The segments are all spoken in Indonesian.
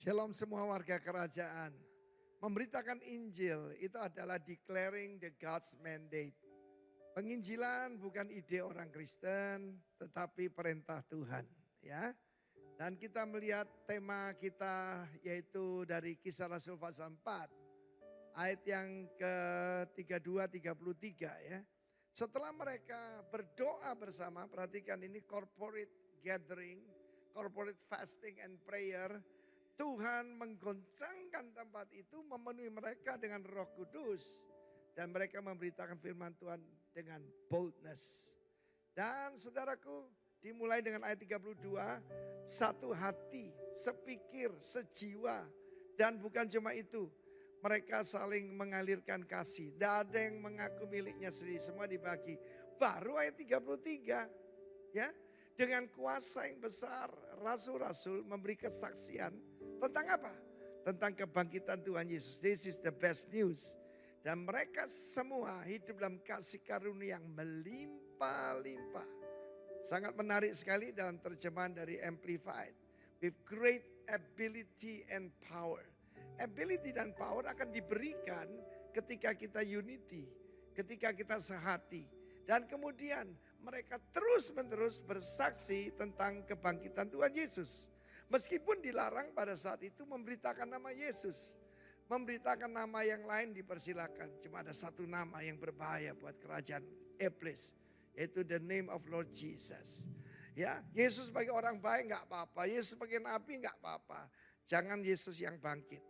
Shalom semua warga kerajaan. Memberitakan Injil itu adalah declaring the God's mandate. Penginjilan bukan ide orang Kristen, tetapi perintah Tuhan. Ya. Dan kita melihat tema kita yaitu dari Kisah Rasul pasal 4. Ayat yang ke-32-33 ya. Setelah mereka berdoa bersama, perhatikan ini corporate gathering, corporate fasting and prayer. Tuhan menggoncangkan tempat itu, memenuhi mereka dengan Roh Kudus. Dan mereka memberitakan firman Tuhan dengan boldness. Dan saudaraku, dimulai dengan ayat 32, satu hati, sepikir, sejiwa. Dan bukan cuma itu, mereka saling mengalirkan kasih. Tidak ada yang mengaku miliknya sendiri, semua dibagi. Baru ayat 33, ya. Dengan kuasa yang besar, rasul-rasul memberi kesaksian. Tentang apa? Tentang kebangkitan Tuhan Yesus. This is the best news. Dan mereka semua hidup dalam kasih karunia yang melimpah-limpah. Sangat menarik sekali dalam terjemahan dari Amplified. With great ability and power. Ability dan power akan diberikan ketika kita unity. Ketika kita sehati. Dan kemudian mereka terus-menerus bersaksi tentang kebangkitan Tuhan Yesus. Meskipun dilarang pada saat itu memberitakan nama Yesus. Memberitakan nama yang lain dipersilakan. Cuma ada satu nama yang berbahaya buat kerajaan iblis. Yaitu the name of Lord Jesus. Ya, Yesus sebagai orang baik enggak apa-apa. Yesus sebagai nabi enggak apa-apa. Jangan Yesus yang bangkit.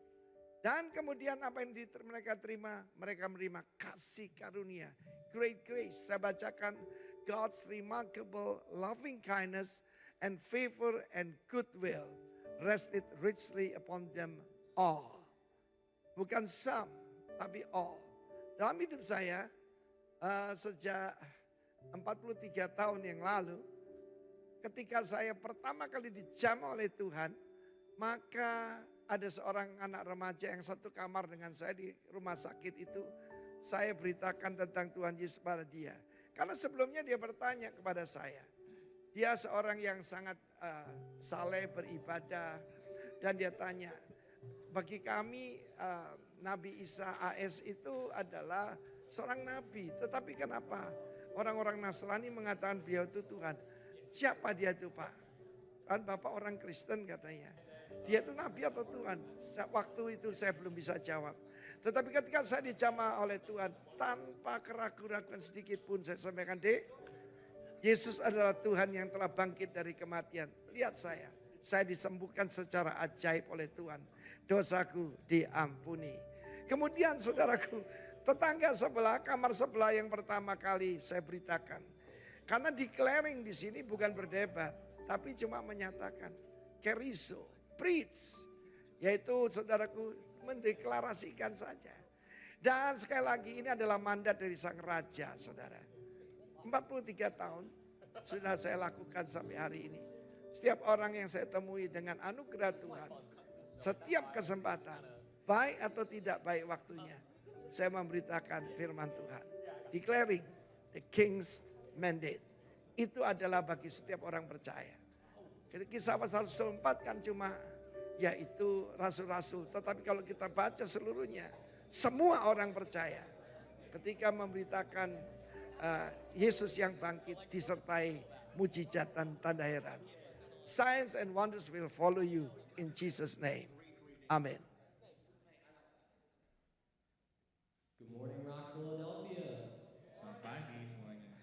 Dan kemudian apa yang mereka terima? Mereka menerima kasih karunia. Great grace. Saya bacakan God's remarkable loving kindness and favor and goodwill rested richly upon them all. Bukan some, tapi all. Dalam hidup saya, sejak 43 tahun yang lalu, ketika saya pertama kali dijamah oleh Tuhan, maka ada seorang anak remaja yang satu kamar dengan saya di rumah sakit itu. Saya beritakan tentang Tuhan Yesus pada dia. Karena sebelumnya dia bertanya kepada saya. Dia seorang yang sangat saleh beribadah. Dan dia tanya, bagi kami Nabi Isa AS itu adalah seorang nabi. Tetapi kenapa orang-orang Nasrani mengatakan beliau itu Tuhan? Siapa dia itu Pak? Kan Bapak orang Kristen katanya. Dia itu nabi atau Tuhan? Waktu itu saya belum bisa jawab. Tetapi ketika saya dijamah oleh Tuhan, tanpa keraguan-keraguan sedikit pun saya sampaikan, Dek, Yesus adalah Tuhan yang telah bangkit dari kematian. Lihat saya disembuhkan secara ajaib oleh Tuhan. Dosaku diampuni. Kemudian saudaraku, tetangga sebelah, kamar sebelah yang pertama kali saya beritakan. Karena declaring di sini bukan berdebat, tapi cuma menyatakan. Keriso, preach. Yaitu saudaraku mendeklarasikan saja. Dan sekali lagi ini adalah mandat dari sang raja saudara. 43 tahun sudah saya lakukan sampai hari ini. Setiap orang yang saya temui dengan anugerah Tuhan. Setiap kesempatan, baik atau tidak baik waktunya. Saya memberitakan firman Tuhan. Declaring the king's mandate. Itu adalah bagi setiap orang percaya. Kisah pasal 4 kan cuma yaitu rasul-rasul. Tetapi kalau kita baca seluruhnya, semua orang percaya. Ketika memberitakan Yesus yang bangkit disertai mujizat dan tanda heran. Signs and wonders will follow you in Jesus' name. Amen. Good morning, Rock Philadelphia. Selamat pagi semuanya.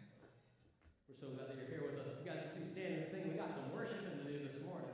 We're so glad that you're here with us. If you guys would please stand and sing. We got some worshiping to do this morning.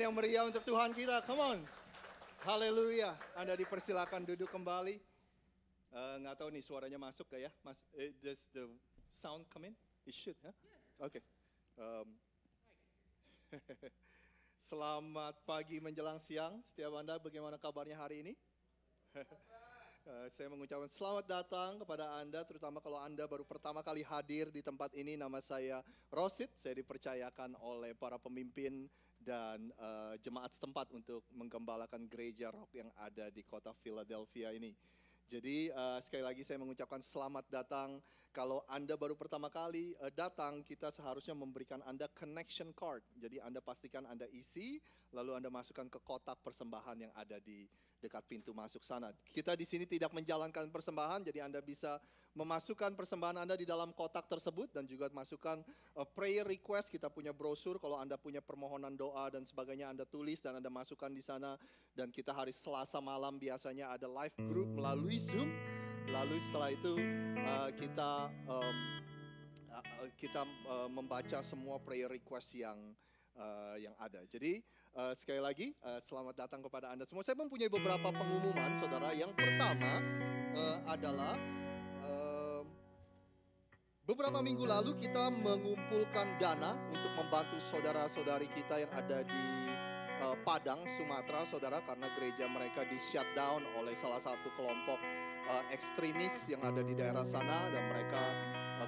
yang meriah untuk Tuhan kita. Come on. Haleluya. Anda dipersilakan duduk kembali. Nggak tahu nih suaranya masuk gak ya? Does the sound come in? It should, huh? Oke. Selamat pagi menjelang siang. Setiap Anda bagaimana kabarnya hari ini? Saya mengucapkan selamat datang kepada Anda, terutama kalau Anda baru pertama kali hadir di tempat ini. Nama saya Rosid, saya dipercayakan oleh para pemimpin dan jemaat setempat untuk menggembalakan gereja rock yang ada di kota Philadelphia ini. Jadi sekali lagi saya mengucapkan selamat datang. Kalau Anda baru pertama kali datang, kita seharusnya memberikan Anda connection card. Jadi Anda pastikan Anda isi, lalu Anda masukkan ke kotak persembahan yang ada di dekat pintu masuk sana. Kita di sini tidak menjalankan persembahan, jadi Anda bisa memasukkan persembahan Anda di dalam kotak tersebut dan juga masukkan prayer request. Kita punya brosur, kalau Anda punya permohonan doa dan sebagainya Anda tulis dan Anda masukkan di sana. Dan kita hari Selasa malam biasanya ada live group melalui Zoom. Lalu setelah itu kita membaca semua prayer request yang ada. Jadi sekali lagi selamat datang kepada Anda semua. Saya mempunyai beberapa pengumuman, saudara. Yang pertama adalah beberapa minggu lalu kita mengumpulkan dana untuk membantu saudara-saudari kita yang ada di Padang, Sumatera, saudara, karena gereja mereka di shutdown oleh salah satu kelompok ekstremis yang ada di daerah sana, dan mereka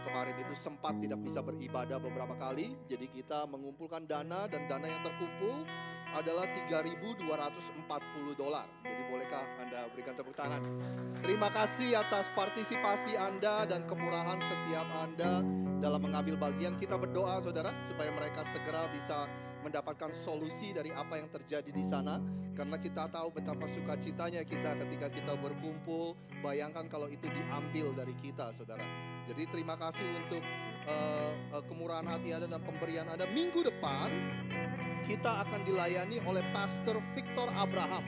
kemarin itu sempat tidak bisa beribadah beberapa kali. Jadi kita mengumpulkan dana, dan dana yang terkumpul adalah $3.240. Jadi bolehkah Anda berikan tepuk tangan? Terima kasih atas partisipasi Anda dan kemurahan setiap Anda dalam mengambil bagian. Kita berdoa, saudara, supaya mereka segera bisa mendapatkan solusi dari apa yang terjadi di sana. Karena kita tahu betapa sukacitanya kita ketika kita berkumpul. Bayangkan kalau itu diambil dari kita, saudara. Jadi terima kasih untuk kemurahan hati Anda dan pemberian Anda. Minggu depan kita akan dilayani oleh Pastor Victor Abraham.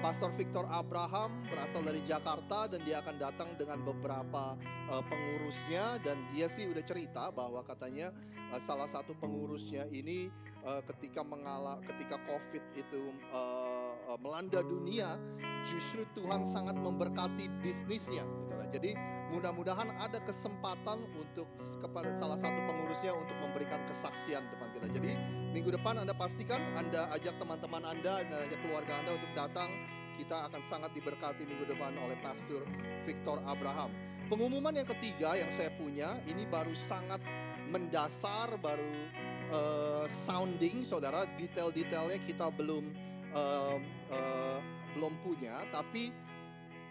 Pastor Victor Abraham berasal dari Jakarta dan dia akan datang dengan beberapa pengurusnya, dan dia sih udah cerita bahwa katanya salah satu pengurusnya ini ketika COVID itu melanda dunia, justru Tuhan sangat memberkati bisnisnya. Jadi mudah-mudahan ada kesempatan untuk kepada salah satu pengurusnya untuk memberikan kesaksian depan kita. Jadi minggu depan Anda pastikan Anda ajak teman-teman Anda, ajak keluarga Anda untuk datang. Kita akan sangat diberkati minggu depan oleh Pastor Victor Abraham. Pengumuman yang ketiga yang saya punya ini baru sangat mendasar, baru sounding, saudara. Detail-detailnya kita belum punya, tapi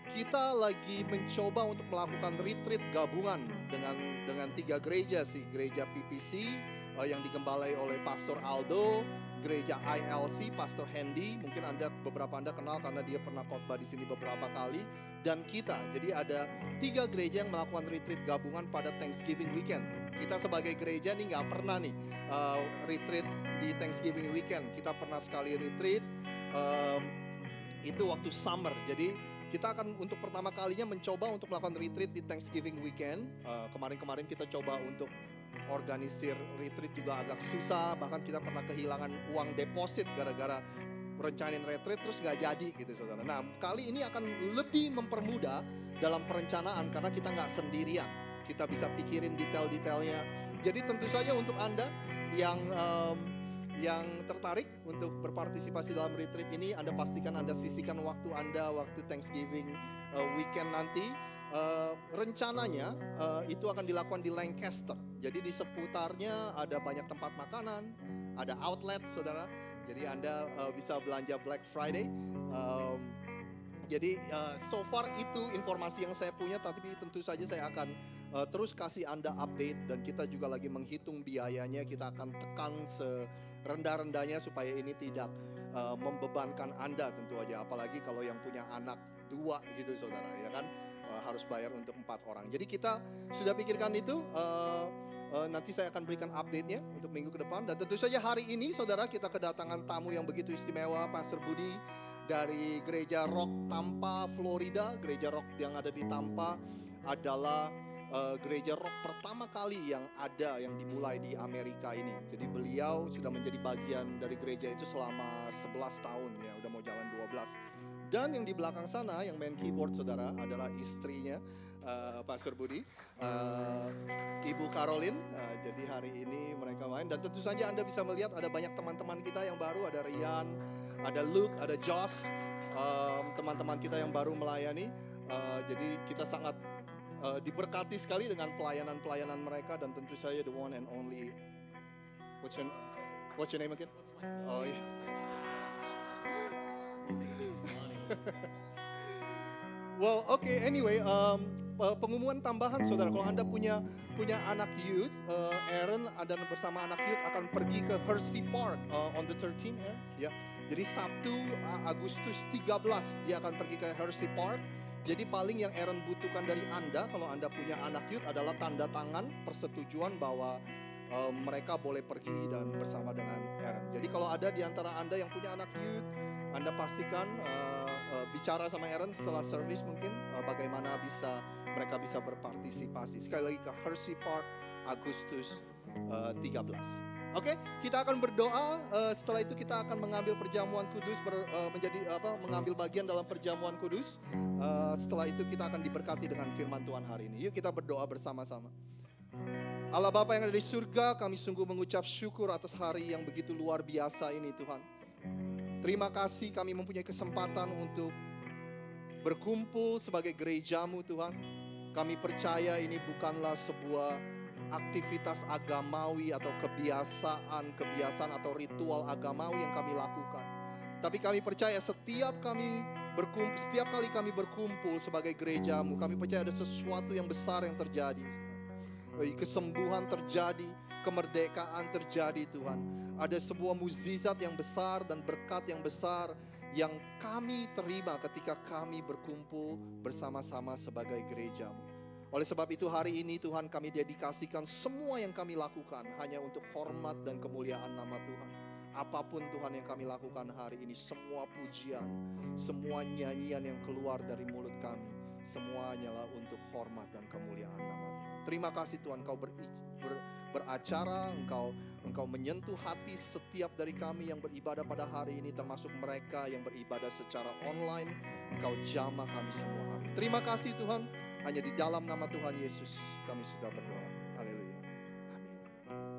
kita lagi mencoba untuk melakukan retreat gabungan dengan 3 gereja sih. Gereja PPC yang digembalai oleh Pastor Aldo, gereja ILC Pastor Hendy, mungkin beberapa Anda kenal karena dia pernah khotbah di sini beberapa kali, dan kita. Jadi ada 3 gereja yang melakukan retreat gabungan pada Thanksgiving weekend. Kita sebagai gereja nih nggak pernah nih retreat di Thanksgiving weekend. Kita pernah sekali retreat, itu waktu summer. Jadi kita akan untuk pertama kalinya mencoba untuk melakukan retreat di Thanksgiving weekend. Kemarin-kemarin kita coba untuk organisir retreat juga agak susah. Bahkan kita pernah kehilangan uang deposit gara-gara rencanain retreat terus nggak jadi gitu, saudara. Nah, kali ini akan lebih mempermudah dalam perencanaan karena kita nggak sendirian. Kita bisa pikirin detail-detailnya. Jadi tentu saja untuk Anda yang tertarik untuk berpartisipasi dalam retreat ini, Anda pastikan Anda sisihkan waktu Anda waktu Thanksgiving weekend nanti. Rencananya itu akan dilakukan di Lancaster. Jadi di seputarnya ada banyak tempat makanan, ada outlet, saudara. Jadi Anda bisa belanja Black Friday. Jadi so far itu informasi yang saya punya, tapi tentu saja saya akan terus kasih Anda update, dan kita juga lagi menghitung biayanya. Kita akan tekan serendah-rendahnya supaya ini tidak membebankan Anda tentu aja, apalagi kalau yang punya anak 2 gitu, saudara, ya kan, harus bayar untuk 4 orang. Jadi kita sudah pikirkan itu. Nanti saya akan berikan update-nya untuk minggu ke depan. Dan tentu saja hari ini, saudara, kita kedatangan tamu yang begitu istimewa, Pastor Budi dari Gereja Rock Tampa, Florida. Gereja Rock yang ada di Tampa adalah gereja rock pertama kali yang ada yang dimulai di Amerika ini. Jadi beliau sudah menjadi bagian dari gereja itu selama 11 tahun ya, udah mau jalan 12. Dan yang di belakang sana yang main keyboard saudara adalah istrinya Pastor Budi, Ibu Caroline. Jadi hari ini mereka main dan tentu saja Anda bisa melihat ada banyak teman-teman kita yang baru, ada Rian, ada Luke, ada Josh, teman-teman kita yang baru melayani. Jadi kita sangat diberkati sekali dengan pelayanan-pelayanan mereka dan tentu saja the one and only what's your name again? Oh iya. Well, okay, anyway, pengumuman tambahan saudara, kalau Anda punya anak youth, Aaron dan bersama anak youth akan pergi ke Hershey Park on the 13th, ya. Jadi Sabtu Agustus 13 dia akan pergi ke Hershey Park. Jadi paling yang Aaron butuhkan dari Anda kalau Anda punya anak youth adalah tanda tangan persetujuan bahwa mereka boleh pergi dan bersama dengan Aaron. Jadi kalau ada di antara Anda yang punya anak youth, Anda pastikan bicara sama Aaron setelah service mungkin bagaimana mereka bisa berpartisipasi. Sekali lagi ke Hershey Park Agustus 13. Oke, kita akan berdoa. Setelah itu kita akan mengambil perjamuan kudus, mengambil bagian dalam perjamuan kudus. Setelah itu kita akan diberkati dengan firman Tuhan hari ini. Yuk kita berdoa bersama-sama. Allah Bapa yang ada di surga, kami sungguh mengucap syukur atas hari yang begitu luar biasa ini Tuhan. Terima kasih kami mempunyai kesempatan untuk berkumpul sebagai gerejamu Tuhan. Kami percaya ini bukanlah sebuah aktivitas agamawi atau kebiasaan atau ritual agamawi yang kami lakukan. Tapi kami percaya setiap kali kami berkumpul sebagai gerejamu, kami percaya ada sesuatu yang besar yang terjadi. Kesembuhan terjadi, kemerdekaan terjadi Tuhan. Ada sebuah mukjizat yang besar dan berkat yang besar yang kami terima ketika kami berkumpul bersama-sama sebagai gerejamu. Oleh sebab itu hari ini Tuhan kami dedikasikan semua yang kami lakukan hanya untuk hormat dan kemuliaan nama Tuhan. Apapun Tuhan yang kami lakukan hari ini, semua pujian, semua nyanyian yang keluar dari mulut kami, semuanya lah untuk hormat dan kemuliaan nama Tuhan. Terima kasih Tuhan, Engkau beracara, Engkau menyentuh hati setiap dari kami yang beribadah pada hari ini, termasuk mereka yang beribadah secara online. Engkau jamah kami semua hari. Terima kasih Tuhan, hanya di dalam nama Tuhan Yesus kami sudah berdoa. Haleluya. Amin. Terima kasih Tuhan.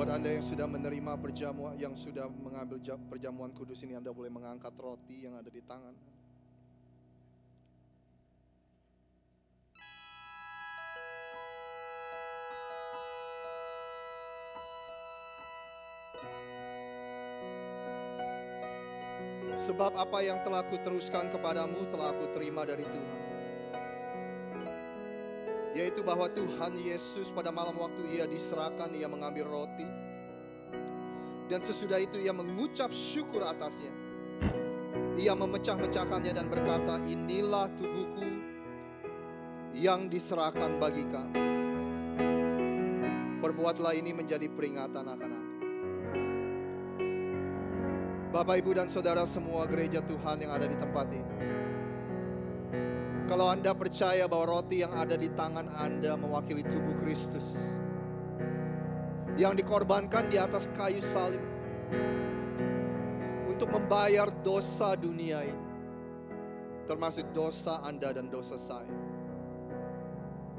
Buat Anda yang sudah menerima perjamuan, yang sudah mengambil perjamuan kudus ini, Anda boleh mengangkat roti yang ada di tangan. Sebab apa yang telah kuteruskan kepadamu telah aku terima dari Tuhan, yaitu bahwa Tuhan Yesus pada malam waktu ia diserahkan, ia mengambil roti, dan sesudah itu ia mengucap syukur atasnya. Ia memecah-mecahkannya dan berkata, inilah tubuhku yang diserahkan bagi kamu. Perbuatlah ini menjadi peringatan akan aku. Bapak, Ibu, dan Saudara semua gereja Tuhan yang ada di tempat ini, kalau Anda percaya bahwa roti yang ada di tangan Anda mewakili tubuh Kristus yang dikorbankan di atas kayu salib untuk membayar dosa dunia ini, termasuk dosa Anda dan dosa saya.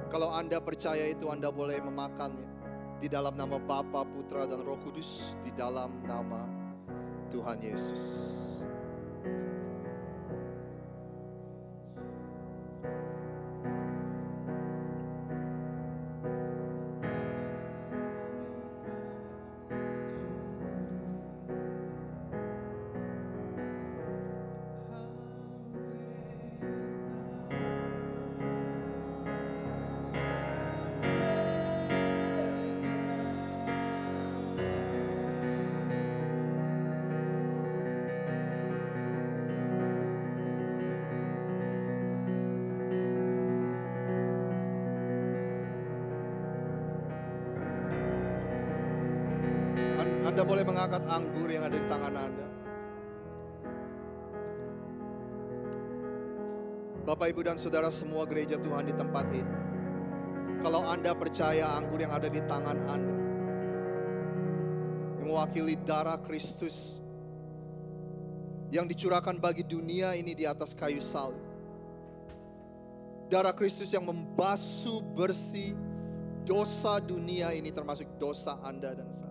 Kalau Anda percaya itu, Anda boleh memakannya di dalam nama Bapa, Putra, dan Roh Kudus, di dalam nama Tuhan Yesus. Anda boleh mengangkat anggur yang ada di tangan Anda. Bapak, Ibu, dan Saudara semua gereja Tuhan di tempat ini, kalau Anda percaya anggur yang ada di tangan Anda yang mewakili darah Kristus yang dicurahkan bagi dunia ini di atas kayu salib, darah Kristus yang membasuh bersih dosa dunia ini, termasuk dosa Anda dan saya.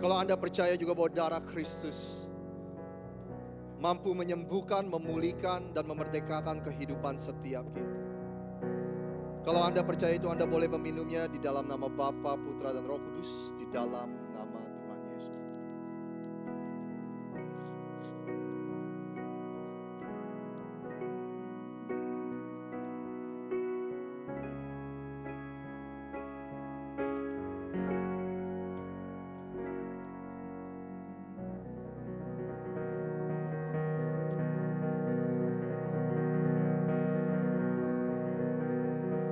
Kalau Anda percaya juga bahwa darah Kristus mampu menyembuhkan, memulihkan, dan memerdekakan kehidupan setiap kita. Kalau Anda percaya itu, Anda boleh meminumnya di dalam nama Bapa, Putra, dan Roh Kudus, di dalam nama Tuhan Yesus.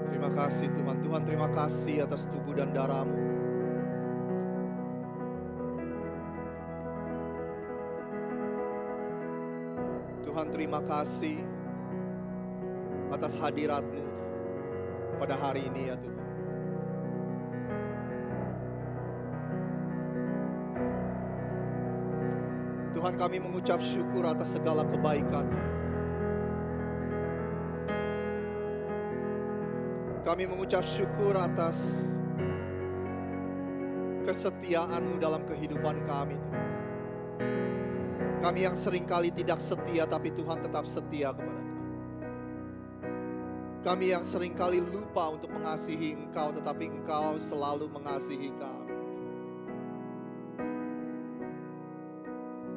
Terima kasih Tuhan. Tuhan, terima kasih atas tubuh dan darah-Mu. Tuhan, terima kasih atas hadirat-Mu pada hari ini ya Tuhan. Tuhan, kami mengucap syukur atas segala kebaikan. Kami mengucap syukur atas kesetiaan-Mu dalam kehidupan kami, Tuhan. Kami yang seringkali tidak setia, tapi Tuhan tetap setia kepada kami. Kami yang seringkali lupa untuk mengasihi Engkau, tetapi Engkau selalu mengasihi kami.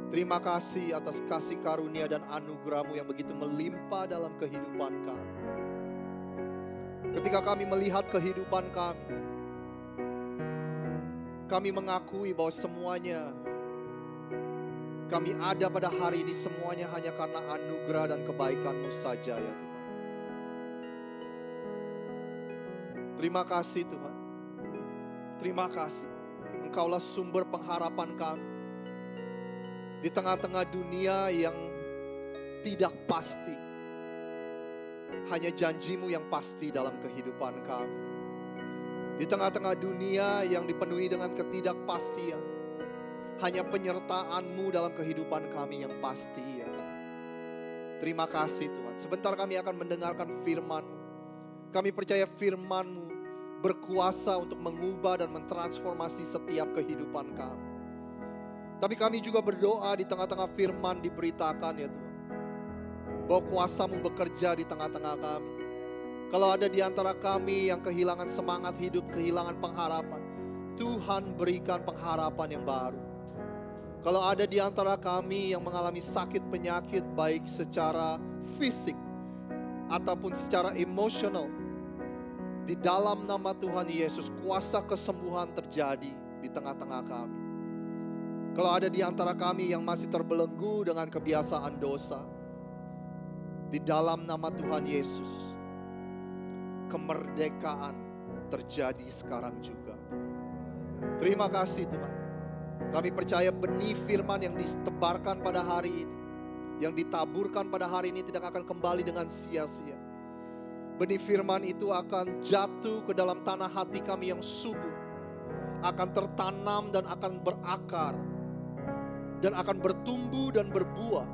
Terima kasih atas kasih karunia dan anugerah-Mu yang begitu melimpah dalam kehidupan kami. Ketika kami melihat kehidupan kami mengakui bahwa semuanya kami ada pada hari ini, semuanya hanya karena anugerah dan kebaikan-Mu saja ya Tuhan. Terima kasih Tuhan. Terima kasih. Engkaulah sumber pengharapan kami. Di tengah-tengah dunia yang tidak pasti, hanya janji-Mu yang pasti dalam kehidupan kami. Di tengah-tengah dunia yang dipenuhi dengan ketidakpastian, hanya penyertaan-Mu dalam kehidupan kami yang pasti ya. Terima kasih Tuhan. Sebentar kami akan mendengarkan firman-Mu. Kami percaya firman-Mu berkuasa untuk mengubah dan mentransformasi setiap kehidupan kami. Tapi kami juga berdoa di tengah-tengah firman diberitakan ya Tuhan, bahwa kuasa-Mu bekerja di tengah-tengah kami. Kalau ada di antara kami yang kehilangan semangat hidup, kehilangan pengharapan, Tuhan berikan pengharapan yang baru. Kalau ada di antara kami yang mengalami sakit penyakit, baik secara fisik ataupun secara emosional, di dalam nama Tuhan Yesus, kuasa kesembuhan terjadi di tengah-tengah kami. Kalau ada di antara kami yang masih terbelenggu dengan kebiasaan dosa, di dalam nama Tuhan Yesus, kemerdekaan terjadi sekarang juga. Terima kasih Tuhan. Kami percaya benih firman yang ditebarkan pada hari ini, yang ditaburkan pada hari ini tidak akan kembali dengan sia-sia. Benih firman itu akan jatuh ke dalam tanah hati kami yang subur, akan tertanam dan akan berakar, dan akan bertumbuh dan berbuah,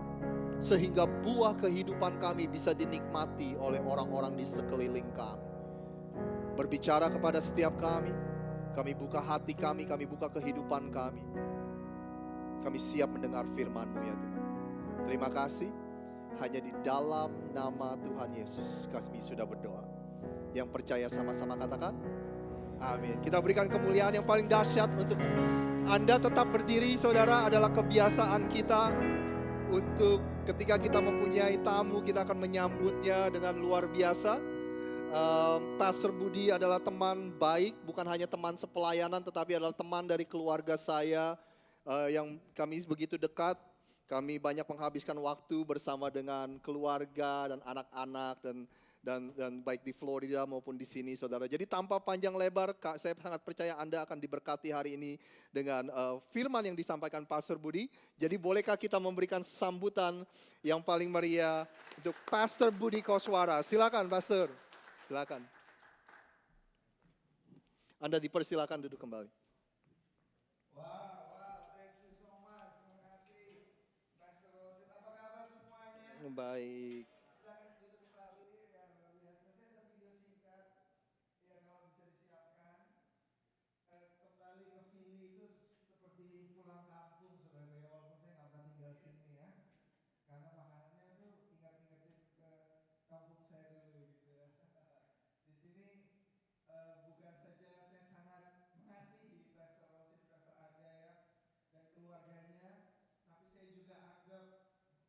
sehingga buah kehidupan kami bisa dinikmati oleh orang-orang di sekeliling kami. Berbicara kepada setiap kami buka hati kami buka kehidupan kami. Kami siap mendengar firman-Mu ya Tuhan. Terima kasih. Hanya di dalam nama Tuhan Yesus kami sudah berdoa. Yang percaya sama-sama katakan amin. Kita berikan kemuliaan yang paling dahsyat untuk Anda. Tetap berdiri saudara, adalah kebiasaan kita untuk ketika kita mempunyai tamu, kita akan menyambutnya dengan luar biasa. Pastor Budi adalah teman baik, bukan hanya teman sepelayanan tetapi adalah teman dari keluarga saya yang kami begitu dekat. Kami banyak menghabiskan waktu bersama dengan keluarga dan anak-anak dan baik di Florida maupun di sini saudara. Jadi tanpa panjang lebar, saya sangat percaya Anda akan diberkati hari ini dengan firman yang disampaikan Pastor Budi. Jadi bolehkah kita memberikan sambutan yang paling meriah untuk Pastor Budi Koswara. Silakan Pastor, silakan. Anda dipersilakan duduk kembali. Baik. Silakan duduk kembali. Ya, luar biasa. Saya ada video singkat. Ya, kalau bisa disiapkan. Kembali ke Philly itu seperti pulang kampung, saudara. Ya, walaupun saya nggak pernah tinggal sini ya. Karena makanannya tuh ingat-ingatin ke kampung saya dulu gitu ya. Di sini bukan saja saya sangat mengasihi Pastor Rosin, Pastor Anda ya, dan keluarganya, tapi saya juga anggap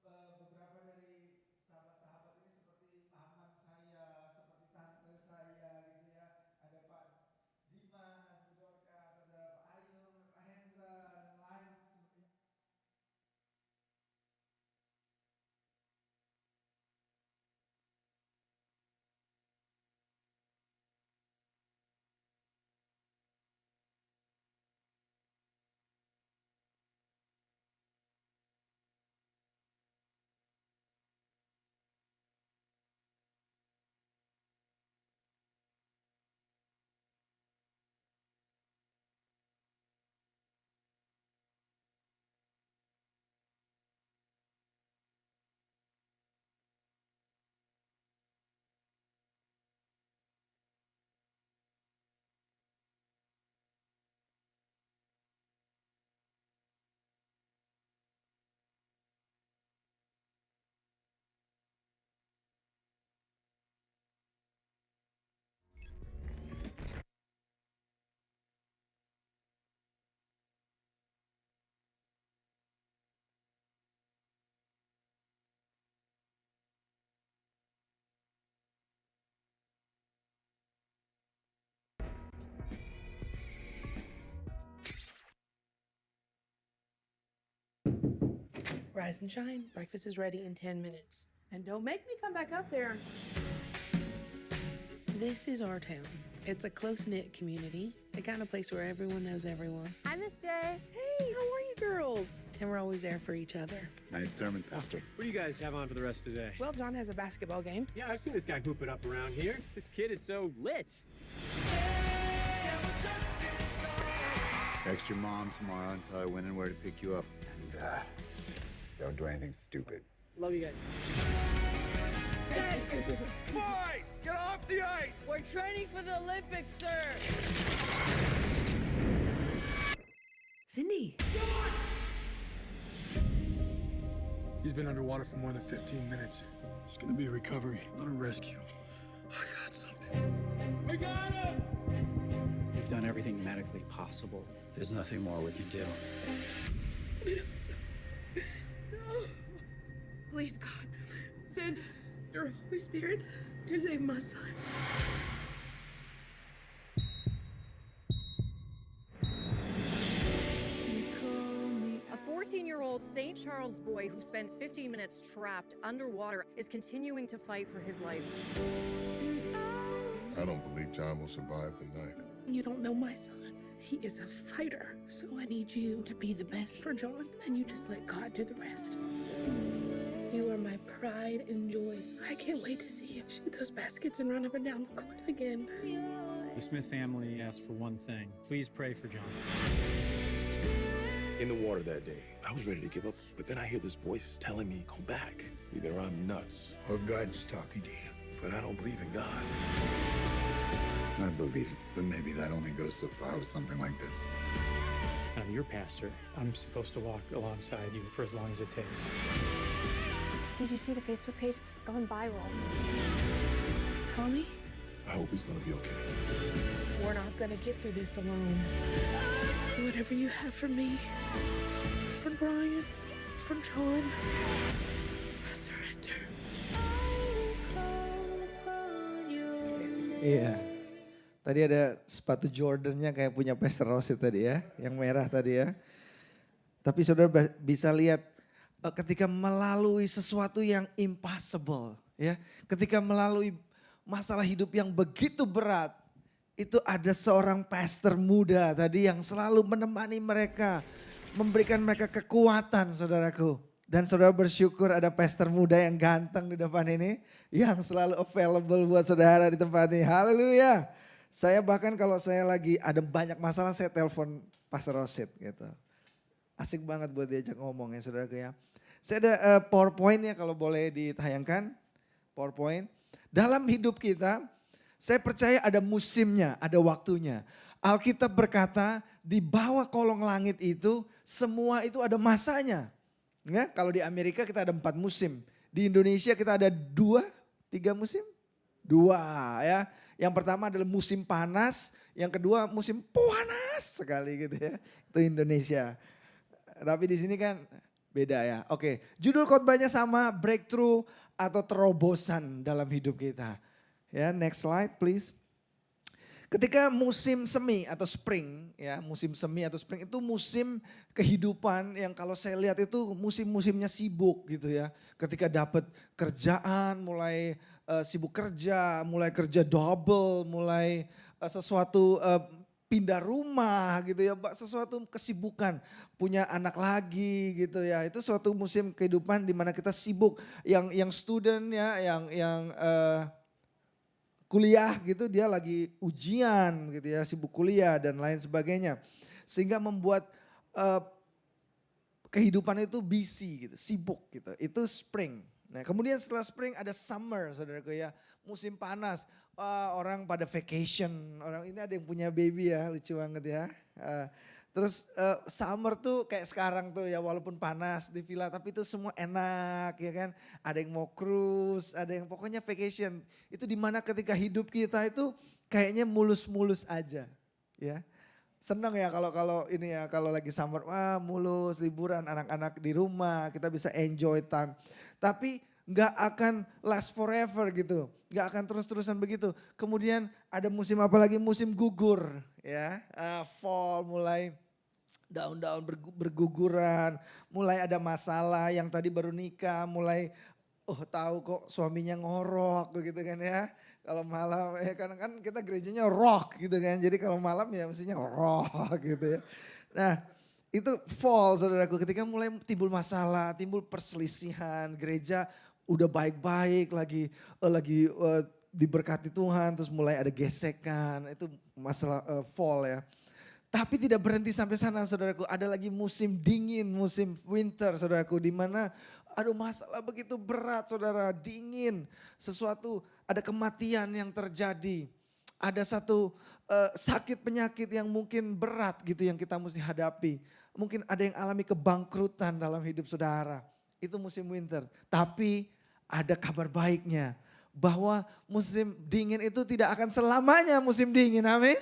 beberapa dari sahabat-sahabat ini seperti paman saya, seperti tante saya gitu ya. Ada Pak Dimas, Bu Dorcas, ada Pak Ayung, ada Pak Hendra, dan lain sebagainya. Rise and shine. Breakfast is ready in 10 minutes. And don't make me come back up there. This is our town. It's a close-knit community, the kind of place where everyone knows everyone. Hi, Miss J. Hey, how are you girls? And we're always there for each other. Nice sermon, Pastor. What do you guys have on for the rest of the day? Well, John has a basketball game. Yeah, I've seen this guy hoop it up around here. This kid is so lit. Text your mom tomorrow and tell her when and where to pick you up. And don't do anything stupid. Love you guys. Boys, get off the ice! We're training for the Olympics, sir. Cindy. He's been underwater for more than 15 minutes. It's gonna be a recovery, not a rescue. I got something. We got him! We've done everything medically possible. There's nothing more we can do. No. Please, God, send your Holy Spirit to save my son. A 14-year-old St. Charles boy who spent 15 minutes trapped underwater is continuing to fight for his life. I don't believe John will survive the night. You don't know my son. He is a fighter. So I need you to be the best for John, and you just let God do the rest. You are my pride and joy. I can't wait to see you shoot those baskets and run up and down the court again. The Smith family asked for one thing. Please pray for John. In the water that day, I was ready to give up, but then I hear this voice telling me, go back. Either I'm nuts, Or God's talking to you. but I don't believe in God. I believe it, but maybe that only goes so far with something like this. I'm your pastor. I'm supposed to walk alongside you for as long as it takes. Did you see the Facebook page? It's gone viral. Tommy, I hope he's gonna be okay. we're not gonna get through this alone. Whatever you have for me, for Brian, for John, I surrender. Iya. Tadi ada sepatu Jordan-nya kayak punya Pastor Rossi tadi ya, yang merah tadi ya. Tapi saudara bisa lihat ketika melalui sesuatu yang impossible ya, ketika melalui masalah hidup yang begitu berat, itu ada seorang pastor muda tadi yang selalu menemani mereka, memberikan mereka kekuatan saudaraku. Dan saudara bersyukur ada pastor muda yang ganteng di depan ini, yang selalu available buat saudara di tempat ini. Haleluya. Saya bahkan kalau saya lagi ada banyak masalah, saya telepon Pastor Rosit gitu. Asik banget buat diajak ngomong ya saudaraku ya. Saya ada PowerPoint-nya kalau boleh ditayangkan. PowerPoint. Dalam hidup kita, saya percaya ada musimnya, ada waktunya. Alkitab berkata di bawah kolong langit itu semua itu ada masanya. Ya, kalau di Amerika kita ada 4 musim. Di Indonesia kita ada 2, 3 musim? 2 ya. Yang pertama adalah musim panas, yang kedua musim panas sekali gitu ya. Itu Indonesia. Tapi di sini kan beda ya. Oke, judul khotbahnya sama, breakthrough atau terobosan dalam hidup kita. Ya, next slide please. Ketika musim semi atau spring, ya musim semi atau spring itu musim kehidupan yang kalau saya lihat itu musim-musimnya sibuk gitu ya. Ketika dapat kerjaan, mulai sibuk kerja, mulai kerja double, mulai sesuatu pindah rumah gitu ya, sesuatu kesibukan, punya anak lagi gitu ya. Itu suatu musim kehidupan di mana kita sibuk, yang student ya, yang kuliah gitu dia lagi ujian gitu ya, sibuk kuliah dan lain sebagainya. Sehingga membuat kehidupan itu busy gitu, sibuk gitu. Itu spring. Nah kemudian setelah spring ada summer saudaraku ya, musim panas. Wah, orang pada vacation, orang ini ada yang punya baby ya, lucu banget ya. Terus summer tuh kayak sekarang tuh ya, walaupun panas di villa tapi itu semua enak ya kan. Ada yang mau cruise, ada yang pokoknya vacation. Itu dimana ketika hidup kita itu kayaknya mulus-mulus aja ya. Senang ya kalau ini ya, kalau lagi summer, wah mulus, liburan, anak-anak di rumah, kita bisa enjoy time. Tapi nggak akan last forever gitu, nggak akan terus-terusan begitu. Kemudian ada musim apa lagi? Musim gugur ya, fall, mulai daun-daun berguguran, mulai ada masalah, yang tadi baru nikah mulai tahu kok suaminya ngorok gitu kan ya. Kalau malam ya kan kita gerejanya rock gitu kan, jadi kalau malam ya mestinya rock gitu ya. Nah itu fall saudaraku, ketika mulai timbul masalah, timbul perselisihan, gereja udah baik-baik lagi diberkati Tuhan, terus mulai ada gesekan, itu masalah fall ya. Tapi tidak berhenti sampai sana saudaraku. Ada lagi musim dingin, musim winter saudaraku. Di mana aduh masalah begitu berat saudara, dingin. Sesuatu, ada kematian yang terjadi. Ada satu sakit penyakit yang mungkin berat gitu yang kita mesti hadapi. Mungkin ada yang alami kebangkrutan dalam hidup saudara. Itu musim winter. Tapi ada kabar baiknya. Bahwa musim dingin itu tidak akan selamanya musim dingin, amin.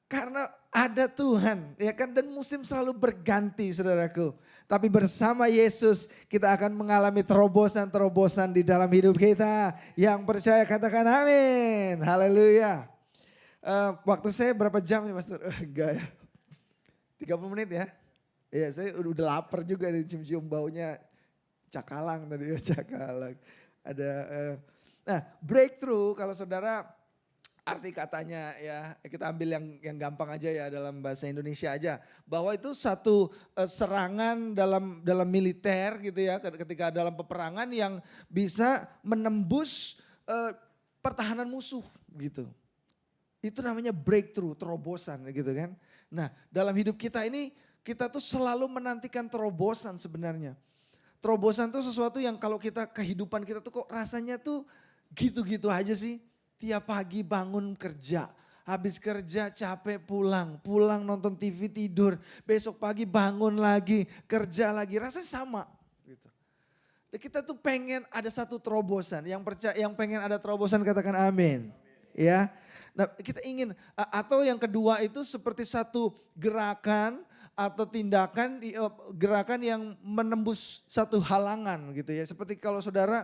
Karena ada Tuhan, ya kan, dan musim selalu berganti saudaraku. Tapi bersama Yesus kita akan mengalami terobosan-terobosan di dalam hidup kita. Yang percaya katakan amin, haleluya. Waktu saya berapa jam nih Pastor? Enggak ya, 30 menit ya. Iya saya udah lapar juga nih, cium-cium baunya cakalang tadi ya, cakalang. Ada, nah breakthrough kalau saudara, arti katanya ya, kita ambil yang gampang aja ya dalam bahasa Indonesia aja. Bahwa itu satu serangan dalam militer gitu ya, ketika dalam peperangan yang bisa menembus pertahanan musuh gitu. Itu namanya breakthrough, terobosan gitu kan. Nah dalam hidup kita ini, kita tuh selalu menantikan terobosan sebenarnya. Terobosan tuh sesuatu yang kalau kita, kehidupan kita tuh kok rasanya tuh gitu-gitu aja sih. Tiap pagi bangun kerja, habis kerja capek pulang nonton TV tidur, besok pagi bangun lagi, kerja lagi, rasanya sama gitu. Dan kita tuh pengen ada satu terobosan, yang pengen ada terobosan katakan amin. Ya. Nah, kita ingin, atau yang kedua itu seperti satu gerakan atau tindakan, gerakan yang menembus satu halangan gitu ya. Seperti kalau saudara,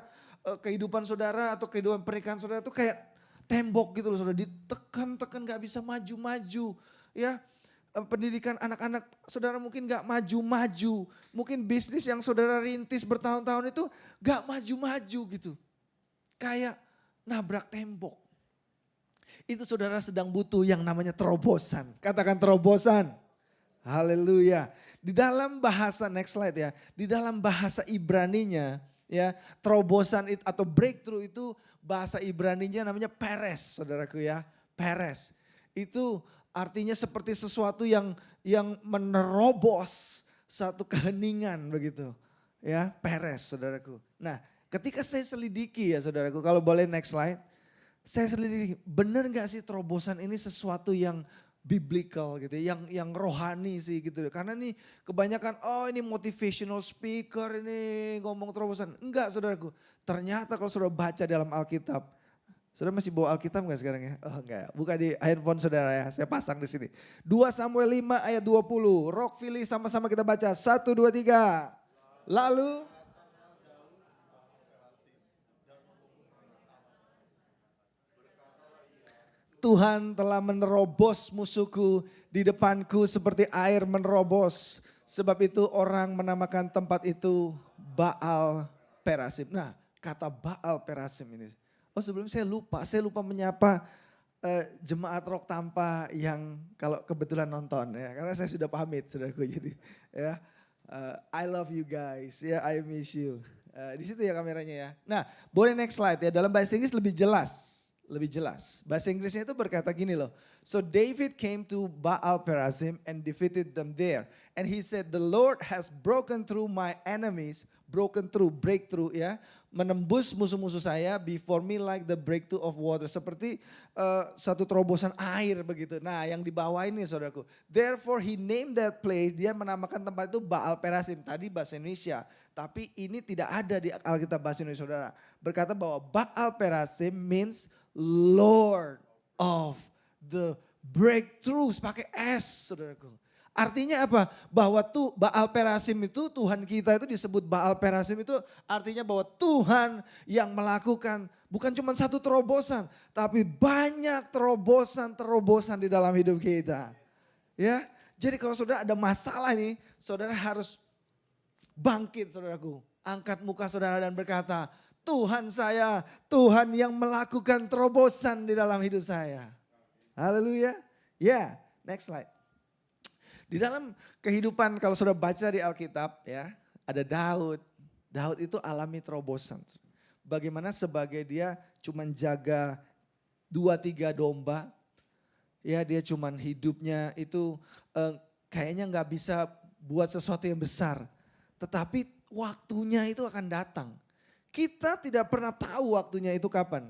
kehidupan saudara atau kehidupan pernikahan saudara itu kayak tembok gitu loh, saudara, ditekan gak bisa maju-maju ya. Pendidikan anak-anak saudara mungkin gak maju-maju. Mungkin bisnis yang saudara rintis bertahun-tahun itu gak maju-maju gitu. Kayak nabrak tembok. Itu saudara sedang butuh yang namanya terobosan. Katakan terobosan. Haleluya. Di dalam bahasa, next slide ya. Di dalam bahasa Ibraninya ya, terobosan atau breakthrough itu bahasa Ibraninya namanya peres, saudaraku ya. Peres. Itu artinya seperti sesuatu yang menerobos satu keheningan begitu. Ya, peres, saudaraku. Nah, ketika saya selidiki ya, saudaraku, kalau boleh next slide. Saya selidiki, benar gak sih terobosan ini sesuatu yang biblical gitu, yang rohani sih gitu. Karena nih kebanyakan, oh ini motivational speaker ini ngomong terobosan. Enggak saudaraku, ternyata kalau saudara baca dalam Alkitab. Saudara masih bawa Alkitab gak sekarang ya? Oh enggak ya, buka di handphone saudara ya, saya pasang di sini. 2 Samuel 5 ayat 20, Rock Philly sama-sama kita baca, 1, 2, 3. Lalu Tuhan telah menerobos musuhku di depanku seperti air menerobos. Sebab itu orang menamakan tempat itu Baal Perasim. Nah kata Baal Perasim ini. Oh sebelum saya lupa menyapa jemaat Rock Tampa yang kalau kebetulan nonton ya. Karena saya sudah pamit saudaraku jadi ya. I love you guys ya, I miss you. Di situ ya kameranya ya. Nah boleh next slide ya, dalam bahasa Inggris lebih jelas. Bahasa Inggrisnya itu berkata gini loh. So David came to Baal Perazim and defeated them there. And he said, the Lord has broken through my enemies, breakthrough ya. Menembus musuh-musuh saya before me like the breakthrough of water. Seperti satu terobosan air begitu. Nah yang di bawah ini saudaraku. Therefore he named that place, dia menamakan tempat itu Baal Perazim. Tadi bahasa Indonesia. Tapi ini tidak ada di Alkitab bahasa Indonesia saudara. Berkata bahwa Baal Perazim means Lord of the breakthroughs, pakai S saudaraku. Artinya apa? Bahwa Baal Perasim itu, Tuhan kita itu disebut Baal Perasim itu artinya bahwa Tuhan yang melakukan bukan cuma satu terobosan, tapi banyak terobosan di dalam hidup kita. Ya, jadi kalau saudara ada masalah nih, saudara harus bangkit saudaraku. Angkat muka saudara dan berkata, Tuhan saya, Tuhan yang melakukan terobosan di dalam hidup saya. Haleluya. Ya, next slide. Di dalam kehidupan kalau sudah baca di Alkitab ya, ada Daud. Daud itu alami terobosan. Bagaimana sebagai dia cuma jaga 2-3 domba. Ya dia cuman hidupnya itu kayaknya nggak bisa buat sesuatu yang besar. Tetapi waktunya itu akan datang. Kita tidak pernah tahu waktunya itu kapan.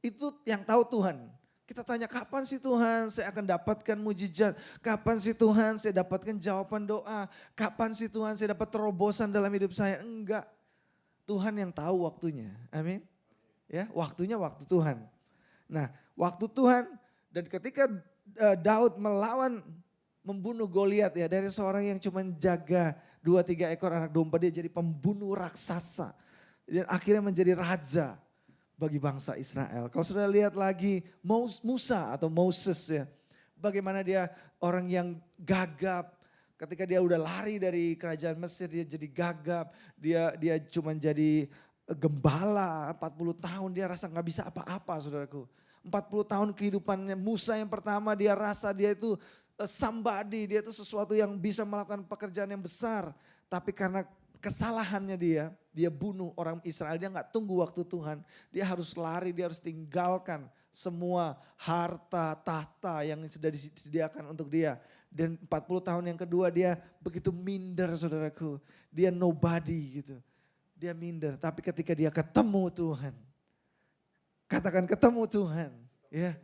Itu yang tahu Tuhan. Kita tanya kapan sih Tuhan saya akan dapatkan mujizat. Kapan sih Tuhan saya dapatkan jawaban doa. Kapan sih Tuhan saya dapat terobosan dalam hidup saya. Enggak. Tuhan yang tahu waktunya. Amin. Ya, waktunya waktu Tuhan. Nah, waktu Tuhan dan ketika Daud membunuh Goliat ya dari seorang yang cuma jaga 2-3 ekor anak domba, dia jadi pembunuh raksasa. Dan akhirnya menjadi raja bagi bangsa Israel. Kalau sudah lihat lagi Musa atau Moses ya. Bagaimana dia orang yang gagap. Ketika dia udah lari dari kerajaan Mesir dia jadi gagap. Dia cuma jadi gembala 40 tahun dia rasa gak bisa apa-apa saudaraku. 40 tahun kehidupannya Musa yang pertama dia rasa dia itu somebody. Dia itu sesuatu yang bisa melakukan pekerjaan yang besar. Tapi karena kesalahannya dia bunuh orang Israel, dia gak tunggu waktu Tuhan. Dia harus lari, dia harus tinggalkan semua harta, tahta yang sudah disediakan untuk dia. Dan 40 tahun yang kedua dia begitu minder saudaraku. Dia nobody gitu. Dia minder, tapi ketika dia ketemu Tuhan. Katakan ketemu Tuhan. Ya,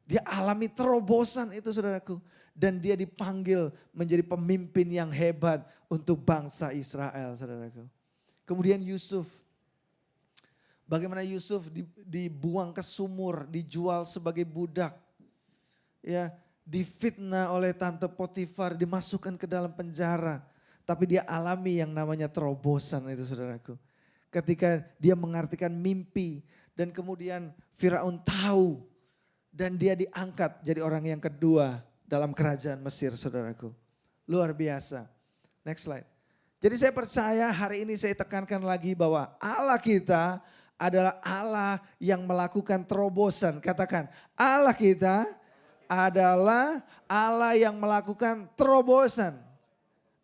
dia alami terobosan itu saudaraku. Dan dia dipanggil menjadi pemimpin yang hebat untuk bangsa Israel saudaraku. Kemudian Yusuf. Bagaimana Yusuf dibuang ke sumur, dijual sebagai budak. Ya, difitnah oleh tante Potifar, dimasukkan ke dalam penjara. Tapi dia alami yang namanya terobosan itu saudaraku. Ketika dia mengartikan mimpi dan kemudian Firaun tahu. Dan dia diangkat jadi orang yang kedua dalam kerajaan Mesir saudaraku. Luar biasa. Next slide. Jadi saya percaya hari ini saya tekankan lagi bahwa Allah kita adalah Allah yang melakukan terobosan. Katakan Allah kita adalah Allah yang melakukan terobosan.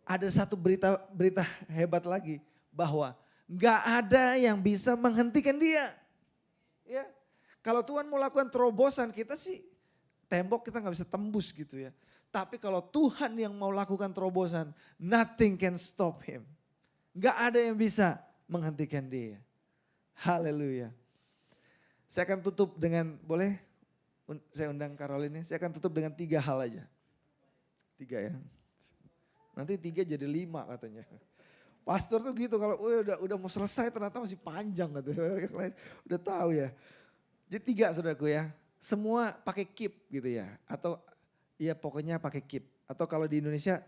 Ada satu berita hebat lagi bahwa gak ada yang bisa menghentikan dia. Ya, kalau Tuhan mau lakukan terobosan kita sih tembok kita gak bisa tembus gitu ya. Tapi kalau Tuhan yang mau lakukan terobosan, nothing can stop him. Gak ada yang bisa menghentikan dia. Haleluya. Saya akan tutup dengan, boleh saya undang Caroline, saya akan tutup dengan 3 hal aja. 3 ya. Nanti 3 jadi 5 katanya. Pastor tuh gitu kalau udah mau selesai ternyata masih panjang katanya. Yang lain udah tahu ya. Jadi 3 saudaraku ya. Semua pakai keep gitu ya. Atau ya pokoknya pakai keep. Atau kalau di Indonesia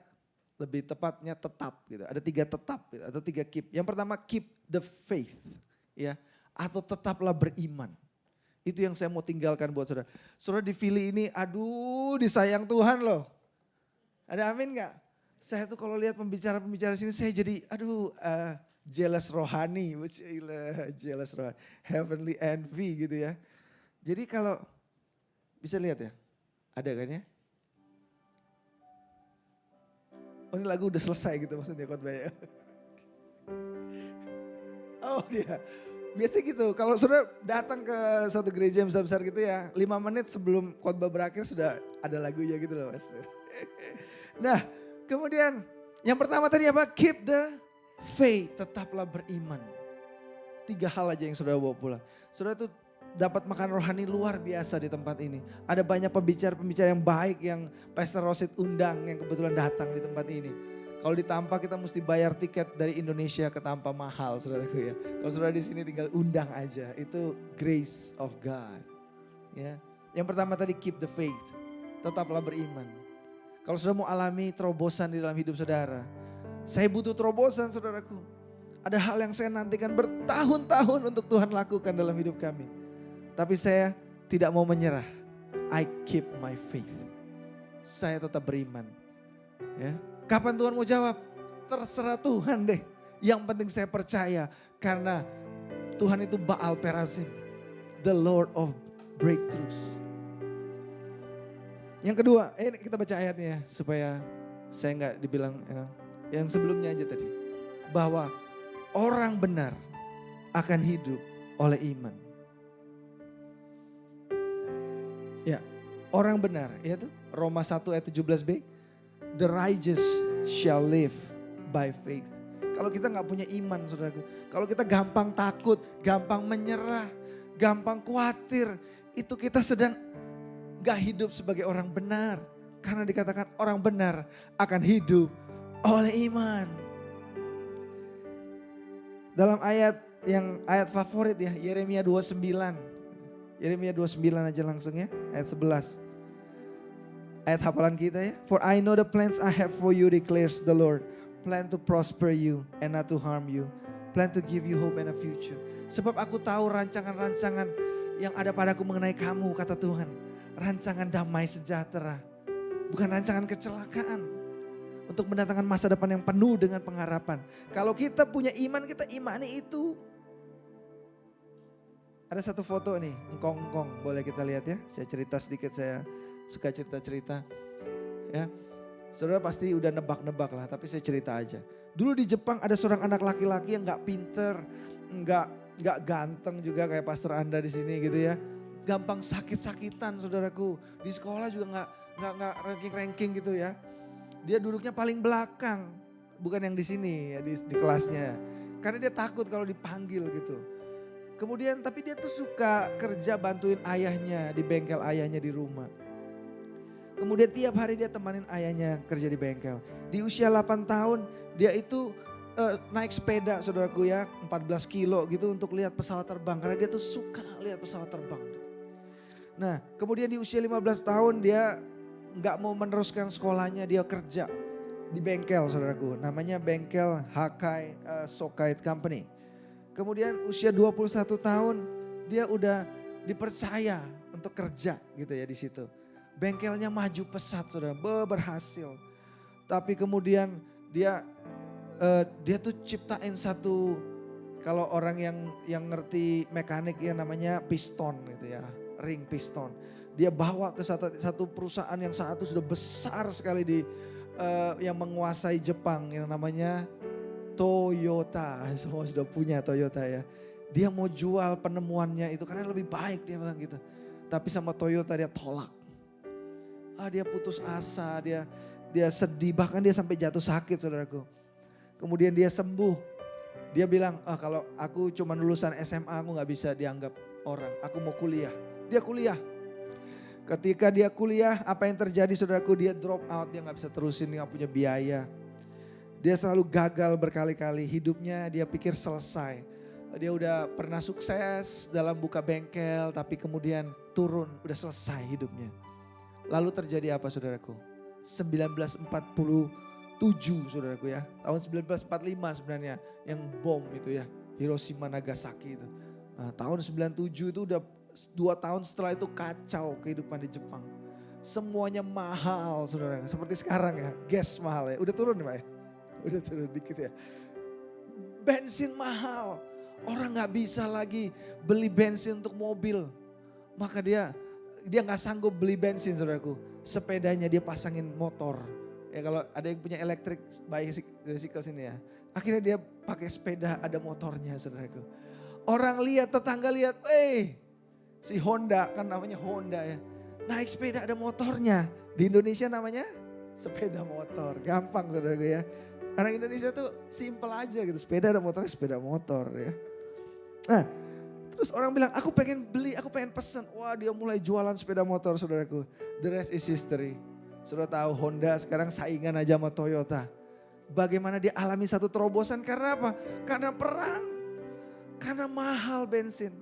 lebih tepatnya tetap gitu. Ada 3 tetap gitu, atau 3 keep. Yang pertama keep the faith. Ya, atau tetaplah beriman. Itu yang saya mau tinggalkan buat saudara. Saudara di Fili ini aduh disayang Tuhan loh. Ada amin gak? Saya tuh kalau lihat pembicara-pembicara sini saya jadi jealous rohani. Jealous rohani. Heavenly envy gitu ya. Jadi kalau bisa lihat ya. Ada kan ya? Oh ini lagu udah selesai gitu maksudnya khotbahnya. Oh dia. Biasa gitu, kalau sudah datang ke satu gereja yang besar-besar gitu ya, 5 menit sebelum khotbah berakhir sudah ada lagunya gitu loh Pastor. Nah kemudian yang pertama tadi apa? Keep the faith, tetaplah beriman. 3 hal aja yang saudara bawa pulang. Saudara tuh dapat makan rohani luar biasa di tempat ini. Ada banyak pembicara-pembicara yang baik yang Pastor Rosid undang yang kebetulan datang di tempat ini. Kalau di Tampa kita mesti bayar tiket dari Indonesia ke Tampa mahal saudaraku ya. Kalau saudara di sini tinggal undang aja. Itu grace of God. Ya. Yang pertama tadi keep the faith. Tetaplah beriman. Kalau saudara mau alami terobosan di dalam hidup saudara. Saya butuh terobosan saudaraku. Ada hal yang saya nantikan bertahun-tahun untuk Tuhan lakukan dalam hidup kami. Tapi saya tidak mau menyerah. I keep my faith. Saya tetap beriman. Ya. Kapan Tuhan mau jawab? Terserah Tuhan deh. Yang penting saya percaya. Karena Tuhan itu Baal Perazim. The Lord of breakthroughs. Yang kedua, ini kita baca ayatnya ya. Supaya saya nggak dibilang, yang sebelumnya aja tadi. Bahwa orang benar akan hidup oleh iman. Ya, orang benar, ya tuh Roma 1 ayat 17b. The righteous shall live by faith. Kalau kita nggak punya iman, saudaraku, kalau kita gampang takut, gampang menyerah, gampang khawatir, itu kita sedang nggak hidup sebagai orang benar. Karena dikatakan orang benar akan hidup oleh iman. Dalam ayat favorit ya, Yeremia 29. Yeremia 29 aja langsung ya, ayat 11. Ayat hafalan kita ya. For I know the plans I have for you declares the Lord. Plan to prosper you and not to harm you. Plan to give you hope and a future. Sebab aku tahu rancangan-rancangan yang ada padaku mengenai kamu, kata Tuhan. Rancangan damai sejahtera. Bukan rancangan kecelakaan. Untuk mendatangkan masa depan yang penuh dengan pengharapan. Kalau kita punya iman, kita imani itu. Ada satu foto nih, engkong-engkong, boleh kita lihat ya. Saya cerita sedikit, saya suka cerita-cerita. Ya, saudara pasti udah nebak-nebak lah, tapi saya cerita aja. Dulu di Jepang ada seorang anak laki-laki yang gak pinter, gak ganteng juga kayak pastor Anda di sini gitu ya. Gampang sakit-sakitan saudaraku. Di sekolah juga gak ranking-ranking gitu ya. Dia duduknya paling belakang, bukan yang di sini ya, di kelasnya. Karena dia takut kalau dipanggil gitu. Kemudian tapi dia tuh suka kerja bantuin ayahnya di bengkel ayahnya di rumah. Kemudian tiap hari dia temanin ayahnya kerja di bengkel. Di usia 8 tahun dia itu naik sepeda saudaraku ya, 14 kilo gitu untuk lihat pesawat terbang. Karena dia tuh suka lihat pesawat terbang. Nah kemudian di usia 15 tahun dia nggak mau meneruskan sekolahnya, dia kerja di bengkel saudaraku. Namanya bengkel Hakai Sokait Company. Kemudian usia 21 tahun dia udah dipercaya untuk kerja gitu ya di situ. Bengkelnya maju pesat saudara, berhasil. Tapi kemudian dia tuh ciptain satu, kalau orang yang ngerti mekanik ya namanya piston gitu ya, ring piston. Dia bawa ke satu perusahaan yang saat itu sudah besar sekali yang menguasai Jepang yang namanya Toyota. Semua sudah punya Toyota ya. Dia mau jual penemuannya itu karena lebih baik, dia bilang gitu. Tapi sama Toyota dia tolak. Dia putus asa, dia sedih, bahkan dia sampai jatuh sakit saudaraku. Kemudian dia sembuh. Dia bilang, kalau aku cuma lulusan SMA aku gak bisa dianggap orang. Aku mau kuliah. Dia kuliah. Ketika dia kuliah, apa yang terjadi saudaraku? Dia drop out, dia gak bisa terusin, dia gak punya biaya. Dia selalu gagal berkali-kali, hidupnya dia pikir selesai. Dia udah pernah sukses dalam buka bengkel, tapi kemudian turun, udah selesai hidupnya. Lalu terjadi apa saudaraku? 1947 saudaraku ya, tahun 1945 sebenarnya yang bom itu ya, Hiroshima Nagasaki itu. Nah, tahun 97 itu udah 2 tahun setelah itu kacau kehidupan di Jepang. Semuanya mahal saudara, seperti sekarang ya, gas mahal ya. Udah turun nih Pak ya? Udah turun dikit ya. Bensin mahal, orang gak bisa lagi beli bensin untuk mobil. Maka dia gak sanggup beli bensin saudaraku. Sepedanya dia pasangin motor. Ya kalau ada yang punya electric bicycle sini ya. Akhirnya dia pakai sepeda ada motornya saudaraku. Orang lihat, tetangga lihat, si Honda, kan namanya Honda ya. Naik sepeda ada motornya. Di Indonesia namanya sepeda motor. Gampang saudaraku ya. Anak Indonesia tuh simple aja gitu. Sepeda ada motornya, sepeda motor ya. Nah terus orang bilang aku pengen beli, aku pengen pesen. Wah dia mulai jualan sepeda motor saudaraku. The rest is history. Saudara tahu Honda sekarang saingan aja sama Toyota. Bagaimana dia alami satu terobosan karena apa? Karena perang. Karena mahal bensin.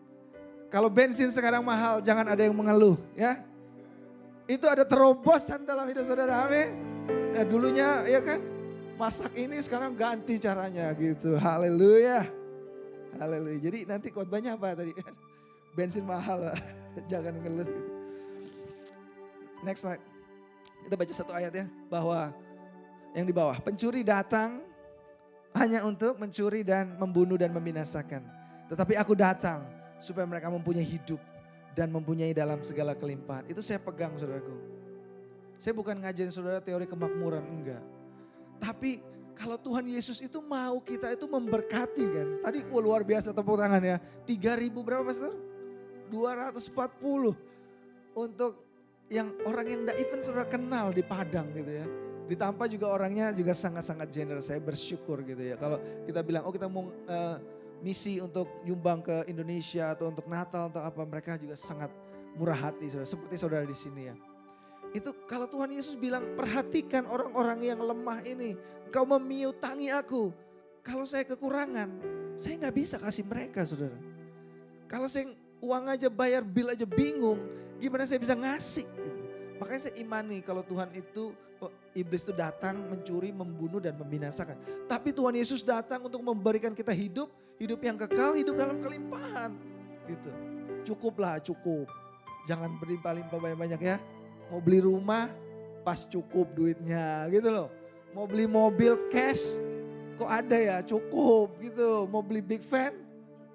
Kalau bensin sekarang mahal, jangan ada yang mengeluh ya. Itu ada terobosan dalam hidup saudara, amin. Nah dulunya ya kan, masak ini sekarang ganti caranya gitu, haleluya. Haleluya, jadi nanti khotbahnya apa tadi kan? Bensin mahal, jangan mengeluh gitu. Next slide, kita baca satu ayat ya, bahwa yang di bawah, pencuri datang hanya untuk mencuri dan membunuh dan membinasakan. Tetapi aku datang supaya mereka mempunyai hidup dan mempunyai dalam segala kelimpahan. Itu saya pegang saudaraku. Saya bukan ngajarin saudara teori kemakmuran, enggak. Tapi kalau Tuhan Yesus itu mau kita itu memberkati kan. Tadi luar biasa tepuk tangan ya. 3.000 berapa pastor? 240 untuk yang orang yang enggak even saudara kenal di Padang gitu ya. Di Tampa juga orangnya juga sangat-sangat generous. Saya bersyukur gitu ya. Kalau kita bilang, oh kita mau misi untuk nyumbang ke Indonesia atau untuk Natal atau apa, mereka juga sangat murah hati saudara. Seperti saudara di sini ya. Itu kalau Tuhan Yesus bilang, perhatikan orang-orang yang lemah ini. Engkau memiutangi aku. Kalau saya kekurangan, saya nggak bisa kasih mereka saudara. Kalau saya uang aja bayar bill aja bingung, gimana saya bisa ngasih gitu. Makanya saya imani kalau Tuhan itu, iblis itu datang mencuri, membunuh dan membinasakan. Tapi Tuhan Yesus datang untuk memberikan kita hidup yang kekal, hidup dalam kelimpahan. Gitu. Cukuplah, cukup. Jangan berlimpah-limpah banyak-banyak ya. Mau beli rumah, pas cukup duitnya gitu loh. Mau beli mobil cash, kok ada ya, cukup gitu. Mau beli big fan,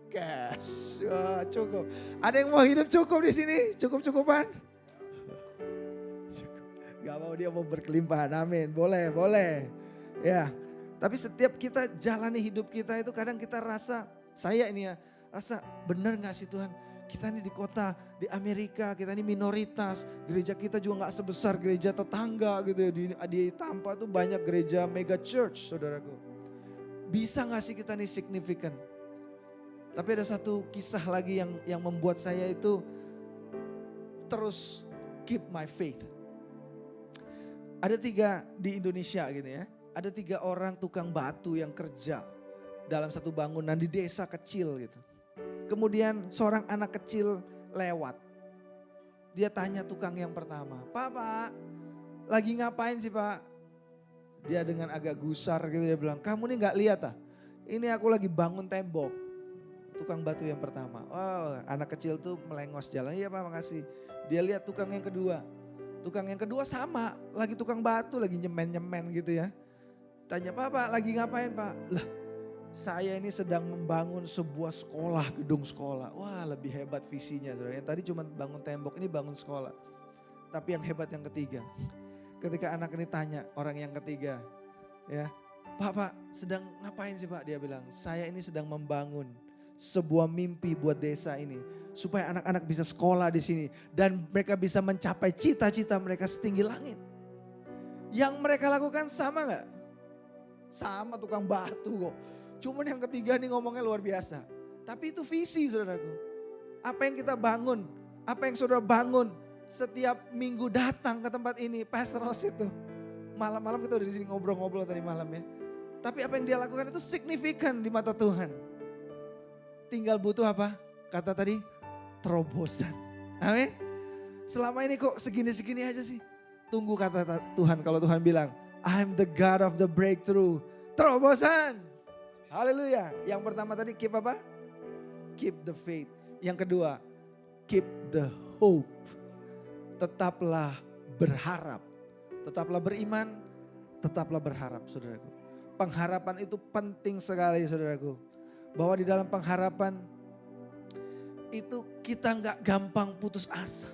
cash, wah, cukup. Ada yang mau hidup cukup di sini? Cukup-cukupan? Gak mau, dia mau berkelimpahan, amin. Boleh, boleh. Ya, tapi setiap kita jalani hidup kita itu kadang kita rasa, saya ini ya, rasa benar gak sih Tuhan? Kita ini di kota, di Amerika, kita ini minoritas. Gereja kita juga gak sebesar gereja tetangga gitu ya. Di Tampa tuh banyak gereja mega church saudaraku. Bisa gak sih kita ini signifikan? Tapi ada satu kisah lagi yang membuat saya itu terus keep my faith. Ada 3 di Indonesia gitu ya. Ada 3 orang tukang batu yang kerja dalam satu bangunan di desa kecil gitu. Kemudian seorang anak kecil lewat. Dia tanya tukang yang pertama, Pak, lagi ngapain sih Pak? Dia dengan agak gusar gitu dia bilang, kamu nih gak lihat ah? Ini aku lagi bangun tembok. Tukang batu yang pertama. Oh, anak kecil tuh melengos jalan. Iya Pak, makasih. Dia lihat tukang yang kedua. Tukang yang kedua sama, lagi tukang batu, lagi nyemen-nyemen gitu ya. Tanya, Pak, lagi ngapain Pak? Lah, saya ini sedang membangun sebuah sekolah, gedung sekolah. Wah, lebih hebat visinya. Saudara. Yang tadi cuma bangun tembok, ini bangun sekolah. Tapi yang hebat yang ketiga. Ketika anak ini tanya, orang yang ketiga, ya, Pak, sedang ngapain sih Pak? Dia bilang, saya ini sedang membangun sebuah mimpi buat desa ini. Supaya anak-anak bisa sekolah di sini. Dan mereka bisa mencapai cita-cita mereka setinggi langit. Yang mereka lakukan sama gak? Sama tukang batu kok. Cuman yang ketiga nih ngomongnya luar biasa. Tapi itu visi saudaraku. Apa yang kita bangun. Apa yang saudara bangun. Setiap minggu datang ke tempat ini. Pastor Ross itu. Malam-malam kita udah di sini ngobrol-ngobrol tadi malam ya. Tapi apa yang dia lakukan itu signifikan di mata Tuhan. Tinggal butuh apa? Kata tadi, terobosan. Amin. Selama ini kok segini-segini aja sih. Tunggu kata Tuhan, kalau Tuhan bilang, I'm the God of the breakthrough. Terobosan. Haleluya. Yang pertama tadi keep apa? Keep the faith. Yang kedua, keep the hope. Tetaplah berharap. Tetaplah beriman, tetaplah berharap saudaraku. Pengharapan itu penting sekali saudaraku. Bahwa di dalam pengharapan itu kita nggak gampang putus asa.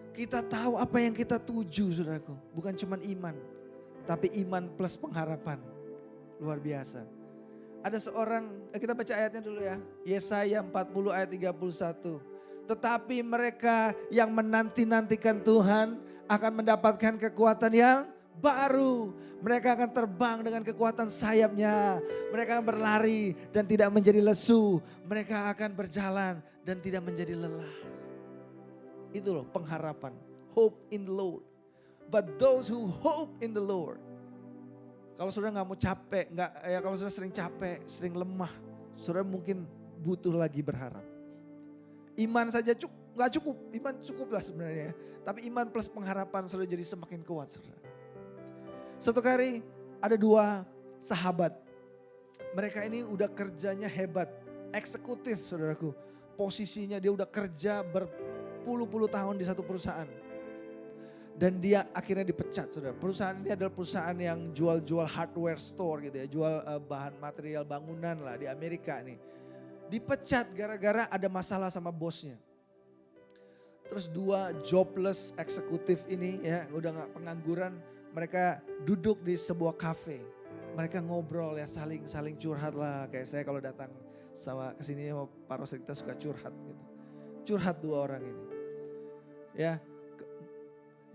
Kita tahu apa yang kita tuju saudaraku. Bukan cuma iman. Tapi iman plus pengharapan. Luar biasa. Ada seorang, kita baca ayatnya dulu ya. Yesaya 40 ayat 31. Tetapi mereka yang menanti-nantikan Tuhan akan mendapatkan kekuatan yang baru. Mereka akan terbang dengan kekuatan sayapnya. Mereka akan berlari dan tidak menjadi lesu. Mereka akan berjalan dan tidak menjadi lelah. Itu loh pengharapan. Hope in the Lord. But those who hope in the Lord. Kalau saudara gak mau capek, kalau saudara sering capek, sering lemah. Saudara mungkin butuh lagi berharap. Iman saja gak cukup. Iman cukup lah sebenarnya. Tapi iman plus pengharapan saudara jadi semakin kuat saudara. Satu kali ada 2 sahabat. Mereka ini udah kerjanya hebat. Eksekutif saudaraku. Posisinya dia udah kerja berpuluh-puluh tahun di satu perusahaan. Dan dia akhirnya dipecat saudara. Perusahaan ini adalah perusahaan yang jual-jual hardware store gitu ya. Jual bahan material bangunan lah di Amerika nih. Dipecat gara-gara ada masalah sama bosnya. Terus 2 jobless eksekutif ini ya udah gak pengangguran. Mereka duduk di sebuah kafe. Mereka ngobrol ya saling curhat lah. Kayak saya kalau datang sama kesini sama Pak Ros kita suka curhat gitu. Curhat 2 orang ini. Ya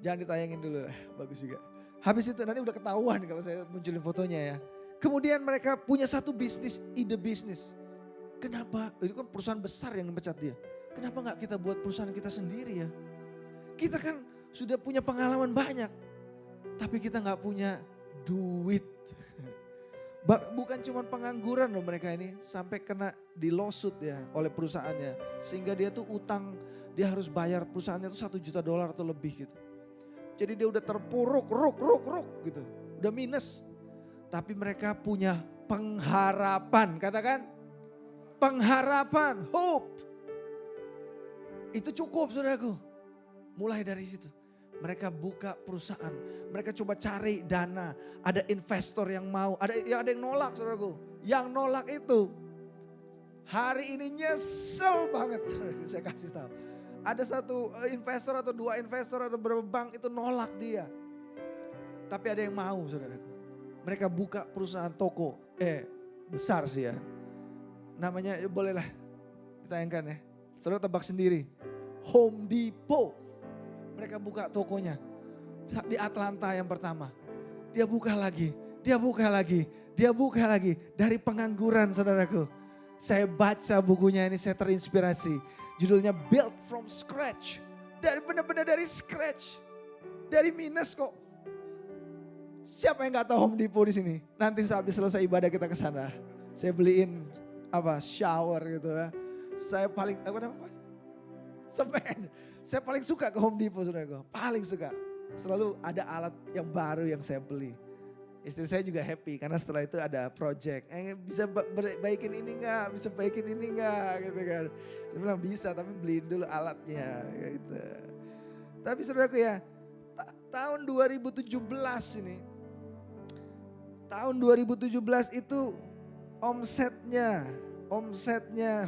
Jangan ditayangin dulu, bagus juga. Habis itu nanti udah ketahuan kalau saya munculin fotonya ya. Kemudian mereka punya satu bisnis, ide bisnis. Kenapa? Itu kan perusahaan besar yang memecat dia. Kenapa nggak kita buat perusahaan kita sendiri ya? Kita kan sudah punya pengalaman banyak. Tapi kita nggak punya duit. Bukan cuma pengangguran loh mereka ini. Sampai kena dilosut ya oleh perusahaannya. Sehingga dia tuh utang, dia harus bayar perusahaannya tuh $1 juta atau lebih gitu. Jadi dia udah terpuruk, ruk gitu. Udah minus. Tapi mereka punya pengharapan, katakan. Pengharapan, hope. Itu cukup saudaraku. Mulai dari situ. Mereka buka perusahaan. Mereka coba cari dana. Ada investor yang mau. Ada yang nolak saudaraku. Yang nolak itu. Hari ini nyesel banget saudaraku. Saya kasih tahu. Ada satu investor atau 2 investor atau beberapa bank itu nolak dia. Tapi ada yang mau saudaraku. Mereka buka perusahaan toko. Besar sih ya. Namanya bolehlah ditayangkan ya. Saudara tebak sendiri. Home Depot. Mereka buka tokonya. Di Atlanta yang pertama. Dia buka lagi. Dia buka lagi. Dia buka lagi. Dari pengangguran saudaraku. Saya baca bukunya ini saya terinspirasi. Judulnya Built from Scratch. Dari benar-benar dari scratch. Dari minus kok. Siapa yang gak tahu Home Depot di sini? Nanti habis selesai ibadah kita ke sana. Saya beliin shower gitu ya. Saya paling semen. Saya paling suka ke Home Depot saudara. Paling suka. Selalu ada alat yang baru yang saya beli. Istri saya juga happy karena setelah itu ada project. Bisa baikin ini enggak? Bisa baikin ini enggak? Gitu kan. Saya bilang bisa tapi beliin dulu alatnya gitu. Tapi saudaraku ya, tahun 2017 ini. Tahun 2017 itu omsetnya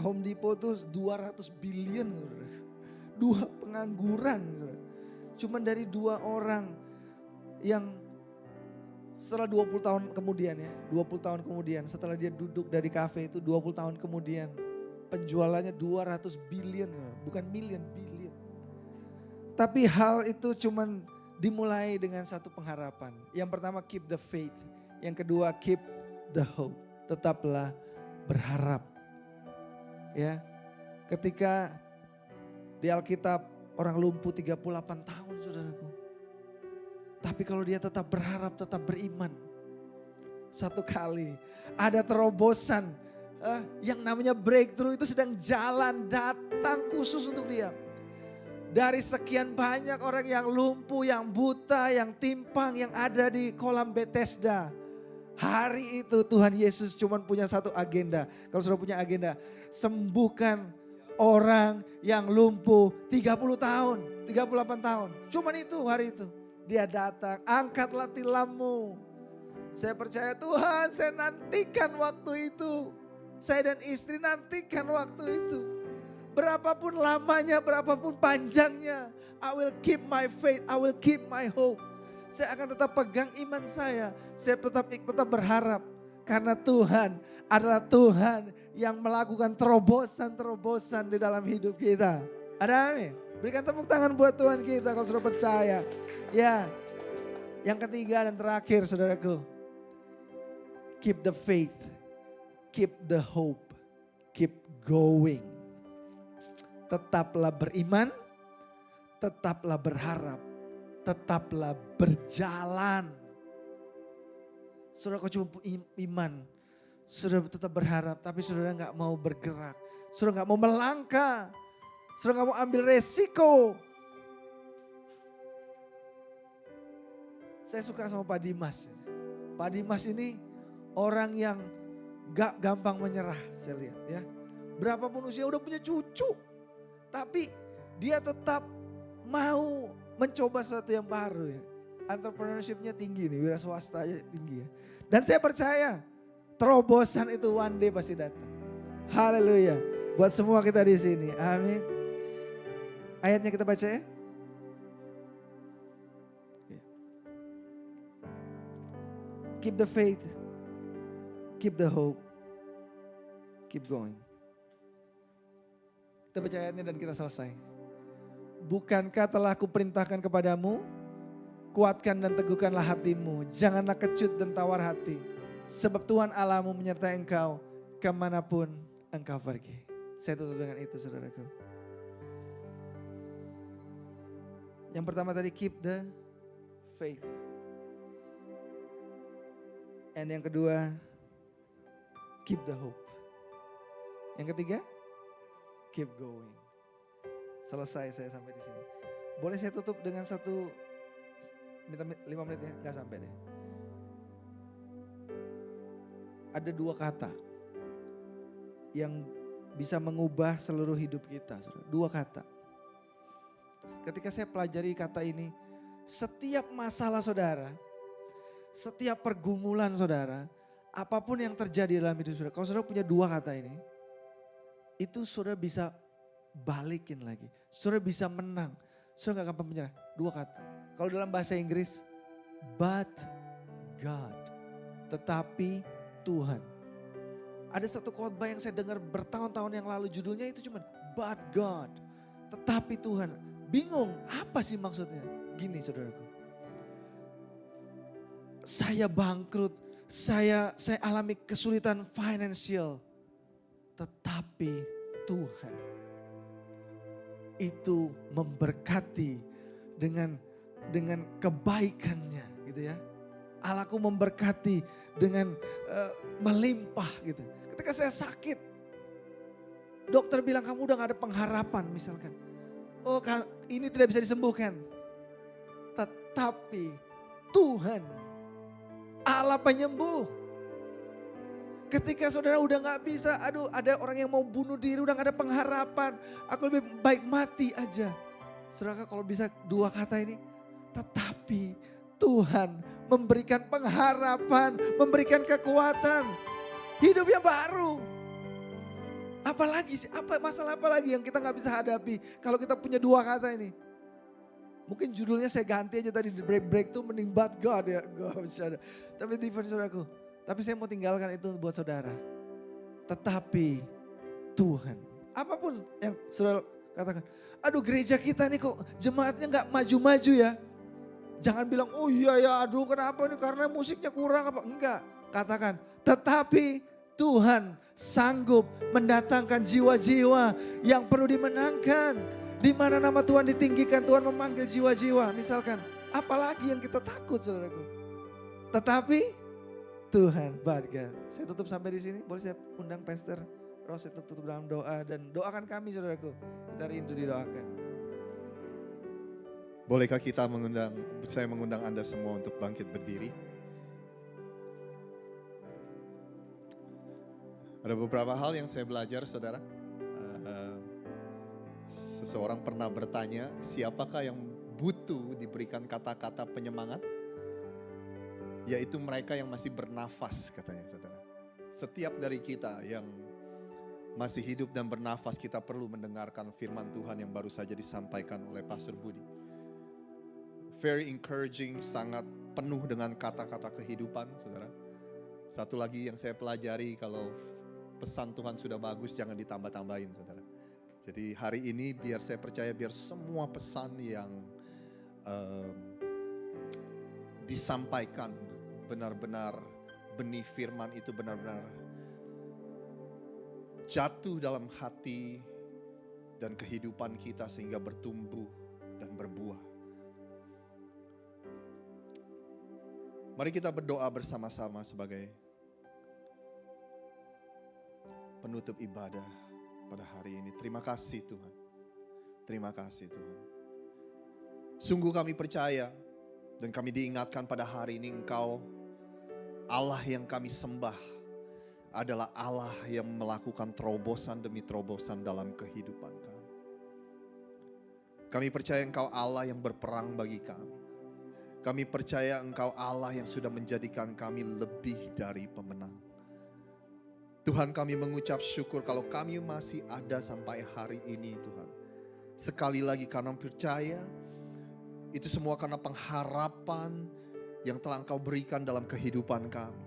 Home Depot tuh 200 billion. Saudara. 2 pengangguran. Saudara. Cuman dari 2 orang yang setelah 20 tahun kemudian ya, 20 tahun kemudian setelah dia duduk dari kafe itu 20 tahun kemudian penjualannya 200 billion, bukan million, billion. Tapi hal itu cuman dimulai dengan satu pengharapan. Yang pertama keep the faith, yang kedua keep the hope. Tetaplah berharap. Ya. Ketika di Alkitab orang lumpuh 38 tahun saudaraku. Tapi kalau dia tetap berharap, tetap beriman. Satu kali ada terobosan. Yang namanya breakthrough itu sedang jalan datang khusus untuk dia. Dari sekian banyak orang yang lumpuh, yang buta, yang timpang, yang ada di kolam Bethesda. Hari itu Tuhan Yesus cuma punya satu agenda. Kalau sudah punya agenda, sembuhkan orang yang lumpuh 30 tahun, 38 tahun. Cuman itu hari itu. Dia datang, angkatlah tilammu. Saya percaya Tuhan, saya nantikan waktu itu. Saya dan istri nantikan waktu itu. Berapapun lamanya, berapapun panjangnya. I will keep my faith, I will keep my hope. Saya akan tetap pegang iman saya. Saya tetap berharap. Karena Tuhan adalah Tuhan yang melakukan terobosan-terobosan di dalam hidup kita. Ada amin? Berikan tepuk tangan buat Tuhan kita kalau sudah percaya. Ya, yang ketiga dan terakhir saudaraku. Keep the faith, keep the hope, keep going. Tetaplah beriman, tetaplah berharap, tetaplah berjalan. Saudara kau cuma iman, saudara tetap berharap tapi saudara gak mau bergerak. Saudara gak mau melangkah, saudara gak mau ambil resiko. Saya suka sama Pak Dimas. Pak Dimas ini orang yang gak gampang menyerah saya lihat ya. Berapapun usia udah punya cucu. Tapi dia tetap mau mencoba sesuatu yang baru ya. Entrepreneurship-nya tinggi nih, wira swastanya tinggi ya. Dan saya percaya terobosan itu one day pasti datang. Haleluya. Buat semua kita di sini. Amin. Ayatnya kita baca ya. Keep the faith, keep the hope, keep going. Kita baca ayatnya dan kita selesai. Bukankah telah kuperintahkan kepadamu Kuatkan dan teguhkanlah hatimu. Janganlah kecut dan tawar hati. Sebab Tuhan Allahmu menyertai engkau kemanapun engkau pergi. Saya tutup dengan itu, saudaraku. Yang pertama tadi, keep the faith. And yang kedua, keep the hope. Yang ketiga, keep going. Selesai saya sampai di sini. Boleh saya tutup dengan satu, minta 5 menit ya, gak sampai deh. Ada 2 kata yang bisa mengubah seluruh hidup kita. 2 kata. Ketika saya pelajari kata ini, setiap masalah saudara, setiap pergumulan saudara, apapun yang terjadi dalam hidup saudara, kalau saudara punya 2 kata ini, itu saudara bisa balikin lagi. Saudara bisa menang. Saudara gak gampang menyerah. 2 kata. Kalau dalam bahasa Inggris, but God. Tetapi Tuhan. Ada satu khotbah yang saya dengar bertahun-tahun yang lalu, judulnya itu cuma but God. Tetapi Tuhan. Bingung, apa sih maksudnya? Gini saudaraku. Saya bangkrut, saya alami kesulitan finansial. Tetapi Tuhan itu memberkati dengan kebaikannya gitu ya. Allahku memberkati dengan melimpah gitu. Ketika saya sakit, dokter bilang kamu udah gak ada pengharapan misalkan. Oh ini tidak bisa disembuhkan. Tetapi Tuhan, Allah penyembuh. Ketika saudara udah gak bisa, aduh ada orang yang mau bunuh diri, udah gak ada pengharapan. Aku lebih baik mati aja. Saudara kalau bisa 2 kata ini, tetapi Tuhan memberikan pengharapan, memberikan kekuatan. Hidup yang baru. Apalagi sih, masalah apa lagi yang kita gak bisa hadapi kalau kita punya 2 kata ini. Mungkin judulnya saya ganti aja tadi, break tuh mending but God ya. Tapi different saudaraku. Tapi saya mau tinggalkan itu buat saudara. Tetapi Tuhan. Apapun yang saudara katakan. Aduh gereja kita nih kok jemaatnya gak maju-maju ya. Jangan bilang oh iya ya aduh kenapa nih karena musiknya kurang apa. Enggak. Katakan tetapi Tuhan sanggup mendatangkan jiwa-jiwa yang perlu dimenangkan. Di mana nama Tuhan ditinggikan, Tuhan memanggil jiwa-jiwa. Misalkan apalagi yang kita takut saudaraku. Tetapi Tuhan, but God. Saya tutup sampai di sini. Boleh saya undang Pastor Rose untuk tutup dalam doa dan doakan kami saudaraku. Kita rindu didoakan. Bolehkah saya mengundang Anda semua untuk bangkit berdiri? Ada beberapa hal yang saya belajar saudara. Seseorang pernah bertanya, siapakah yang butuh diberikan kata-kata penyemangat? Yaitu mereka yang masih bernafas katanya saudara. Setiap dari kita yang masih hidup dan bernafas, kita perlu mendengarkan firman Tuhan yang baru saja disampaikan oleh Pastor Budi. Very encouraging, sangat penuh dengan kata-kata kehidupan saudara. Satu lagi yang saya pelajari, kalau pesan Tuhan sudah bagus jangan ditambah-tambahin saudara. Jadi hari ini biar saya percaya, biar semua pesan yang disampaikan benar-benar benih firman itu benar-benar jatuh dalam hati dan kehidupan kita sehingga bertumbuh dan berbuah. Mari kita berdoa bersama-sama sebagai penutup ibadah pada hari ini. Terima kasih Tuhan. Terima kasih Tuhan. Sungguh kami percaya dan kami diingatkan pada hari ini Engkau Allah yang kami sembah adalah Allah yang melakukan terobosan demi terobosan dalam kehidupan kami. Kami percaya Engkau Allah yang berperang bagi kami. Kami percaya Engkau Allah yang sudah menjadikan kami lebih dari pemenang. Tuhan kami mengucap syukur kalau kami masih ada sampai hari ini Tuhan. Sekali lagi karena percaya itu semua karena pengharapan yang telah Engkau berikan dalam kehidupan kami.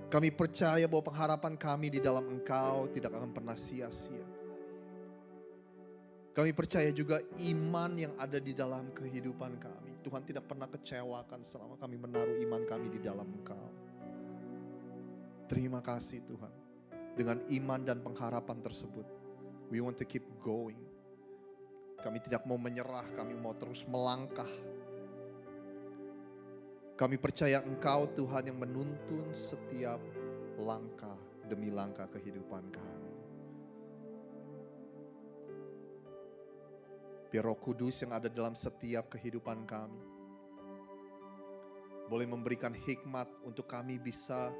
Kami percaya bahwa pengharapan kami di dalam Engkau tidak akan pernah sia-sia. Kami percaya juga iman yang ada di dalam kehidupan kami. Tuhan tidak pernah kecewakan selama kami menaruh iman kami di dalam Engkau. Terima kasih Tuhan. Dengan iman dan pengharapan tersebut, we want to keep going. Kami tidak mau menyerah, kami mau terus melangkah. Kami percaya Engkau Tuhan yang menuntun setiap langkah demi langkah kehidupan kami. Biar Roh Kudus yang ada dalam setiap kehidupan kami boleh memberikan hikmat untuk kami bisa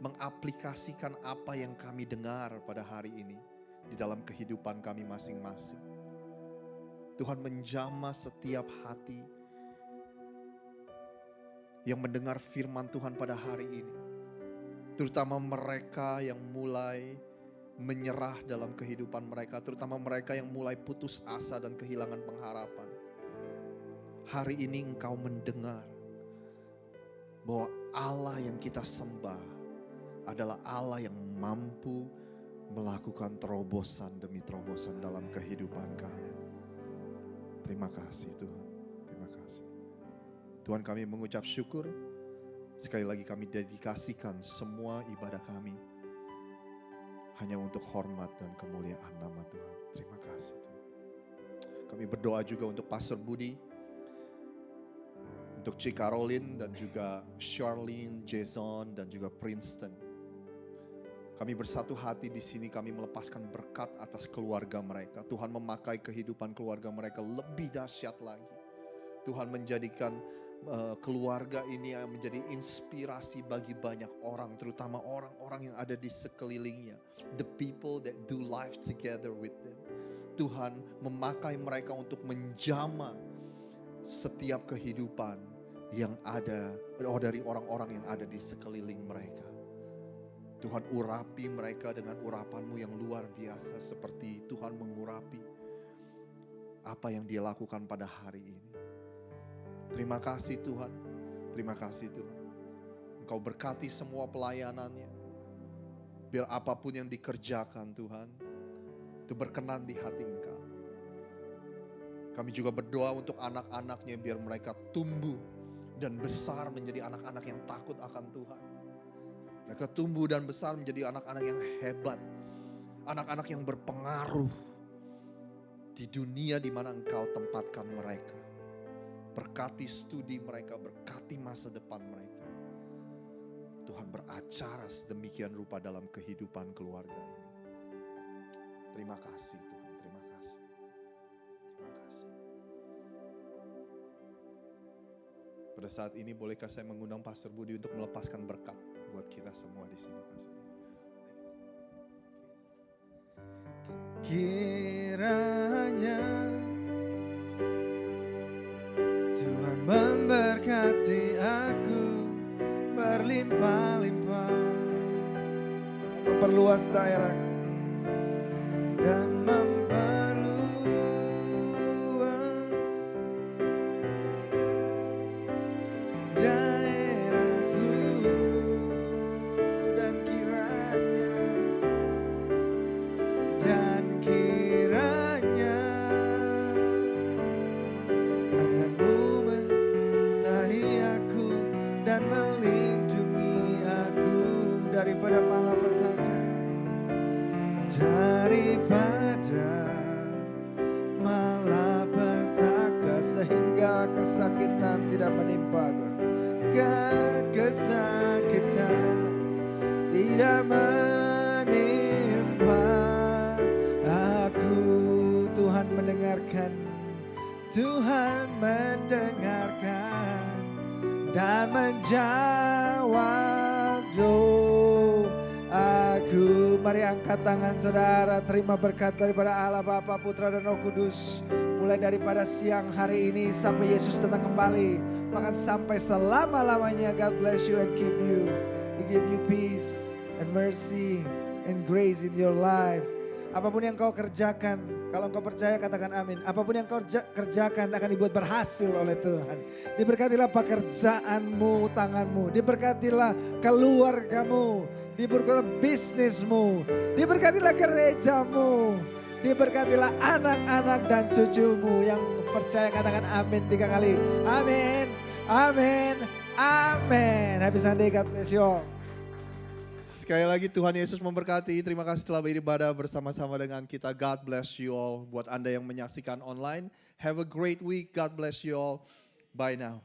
mengaplikasikan apa yang kami dengar pada hari ini di dalam kehidupan kami masing-masing. Tuhan menjamah setiap hati yang mendengar firman Tuhan pada hari ini. Terutama mereka yang mulai menyerah dalam kehidupan mereka, terutama mereka yang mulai putus asa dan kehilangan pengharapan. Hari ini Engkau mendengar bahwa Allah yang kita sembah adalah Allah yang mampu melakukan terobosan demi terobosan dalam kehidupan kami. Terima kasih Tuhan, terima kasih. Tuhan, kami mengucap syukur. Sekali lagi kami dedikasikan semua ibadah kami hanya untuk hormat dan kemuliaan nama Tuhan. Terima kasih Tuhan. Kami berdoa juga untuk Pastor Budi, untuk Ci Caroline dan juga Charlene, Jason dan juga Princeton. Kami bersatu hati di sini, kami melepaskan berkat atas keluarga mereka. Tuhan memakai kehidupan keluarga mereka lebih dahsyat lagi. Tuhan menjadikan keluarga ini yang menjadi inspirasi bagi banyak orang, terutama orang-orang yang ada di sekelilingnya. The people that do life together with them. Tuhan memakai mereka untuk menjamah setiap kehidupan yang ada dari orang-orang yang ada di sekeliling mereka. Tuhan urapi mereka dengan urapan-Mu yang luar biasa, seperti Tuhan mengurapi apa yang Dia lakukan pada hari ini. Terima kasih Tuhan, terima kasih Tuhan. Engkau berkati semua pelayanannya. Biar apapun yang dikerjakan Tuhan, itu berkenan di hati Engkau. Kami juga berdoa untuk anak-anaknya biar mereka tumbuh dan besar menjadi anak-anak yang takut akan Tuhan. Mereka tumbuh dan besar menjadi anak-anak yang hebat. Anak-anak yang berpengaruh di dunia di mana Engkau tempatkan mereka. Berkati studi mereka, berkati masa depan mereka. Tuhan beracara sedemikian rupa dalam kehidupan keluarga ini. Terima kasih Tuhan, terima kasih. Terima kasih. Pada saat ini bolehkah saya mengundang Pastor Budi untuk melepaskan berkat buat kita semua di sini, Pastor. Kiranya Tuhan memberkati aku berlimpah-limpah, memperluas daerahku dan memperluas daerahku, dan kiranya tangan-Mu menyertai aku dan melindungi aku daripada malapetaka, sehingga kesakitan tidak menimpa aku. Kesakitan tidak menimpa aku. Tuhan mendengarkan, Tuhan mendengarkan dan menjawab doaku. Mari angkat tangan saudara, terima berkat daripada Allah Bapa, Putra dan Roh Kudus. Mulai daripada siang hari ini sampai Yesus datang kembali, bahkan sampai selama-lamanya. God bless you and keep you. He give you peace and mercy and grace in your life. Apapun yang kau kerjakan, kalau engkau percaya katakan amin. Apapun yang kau kerjakan akan dibuat berhasil oleh Tuhan. Diberkatilah pekerjaanmu, tanganmu. Diberkatilah keluargamu. Diberkatilah bisnismu. Diberkatilah gerejamu. Diberkatilah anak-anak dan cucumu yang percaya, katakan amin 3 kali. Amin, amin, amin. Happy Sunday, God bless you all. Sekali lagi Tuhan Yesus memberkati. Terima kasih telah beribadah bersama-sama dengan kita. God bless you all. Buat Anda yang menyaksikan online, have a great week. God bless you all. Bye now.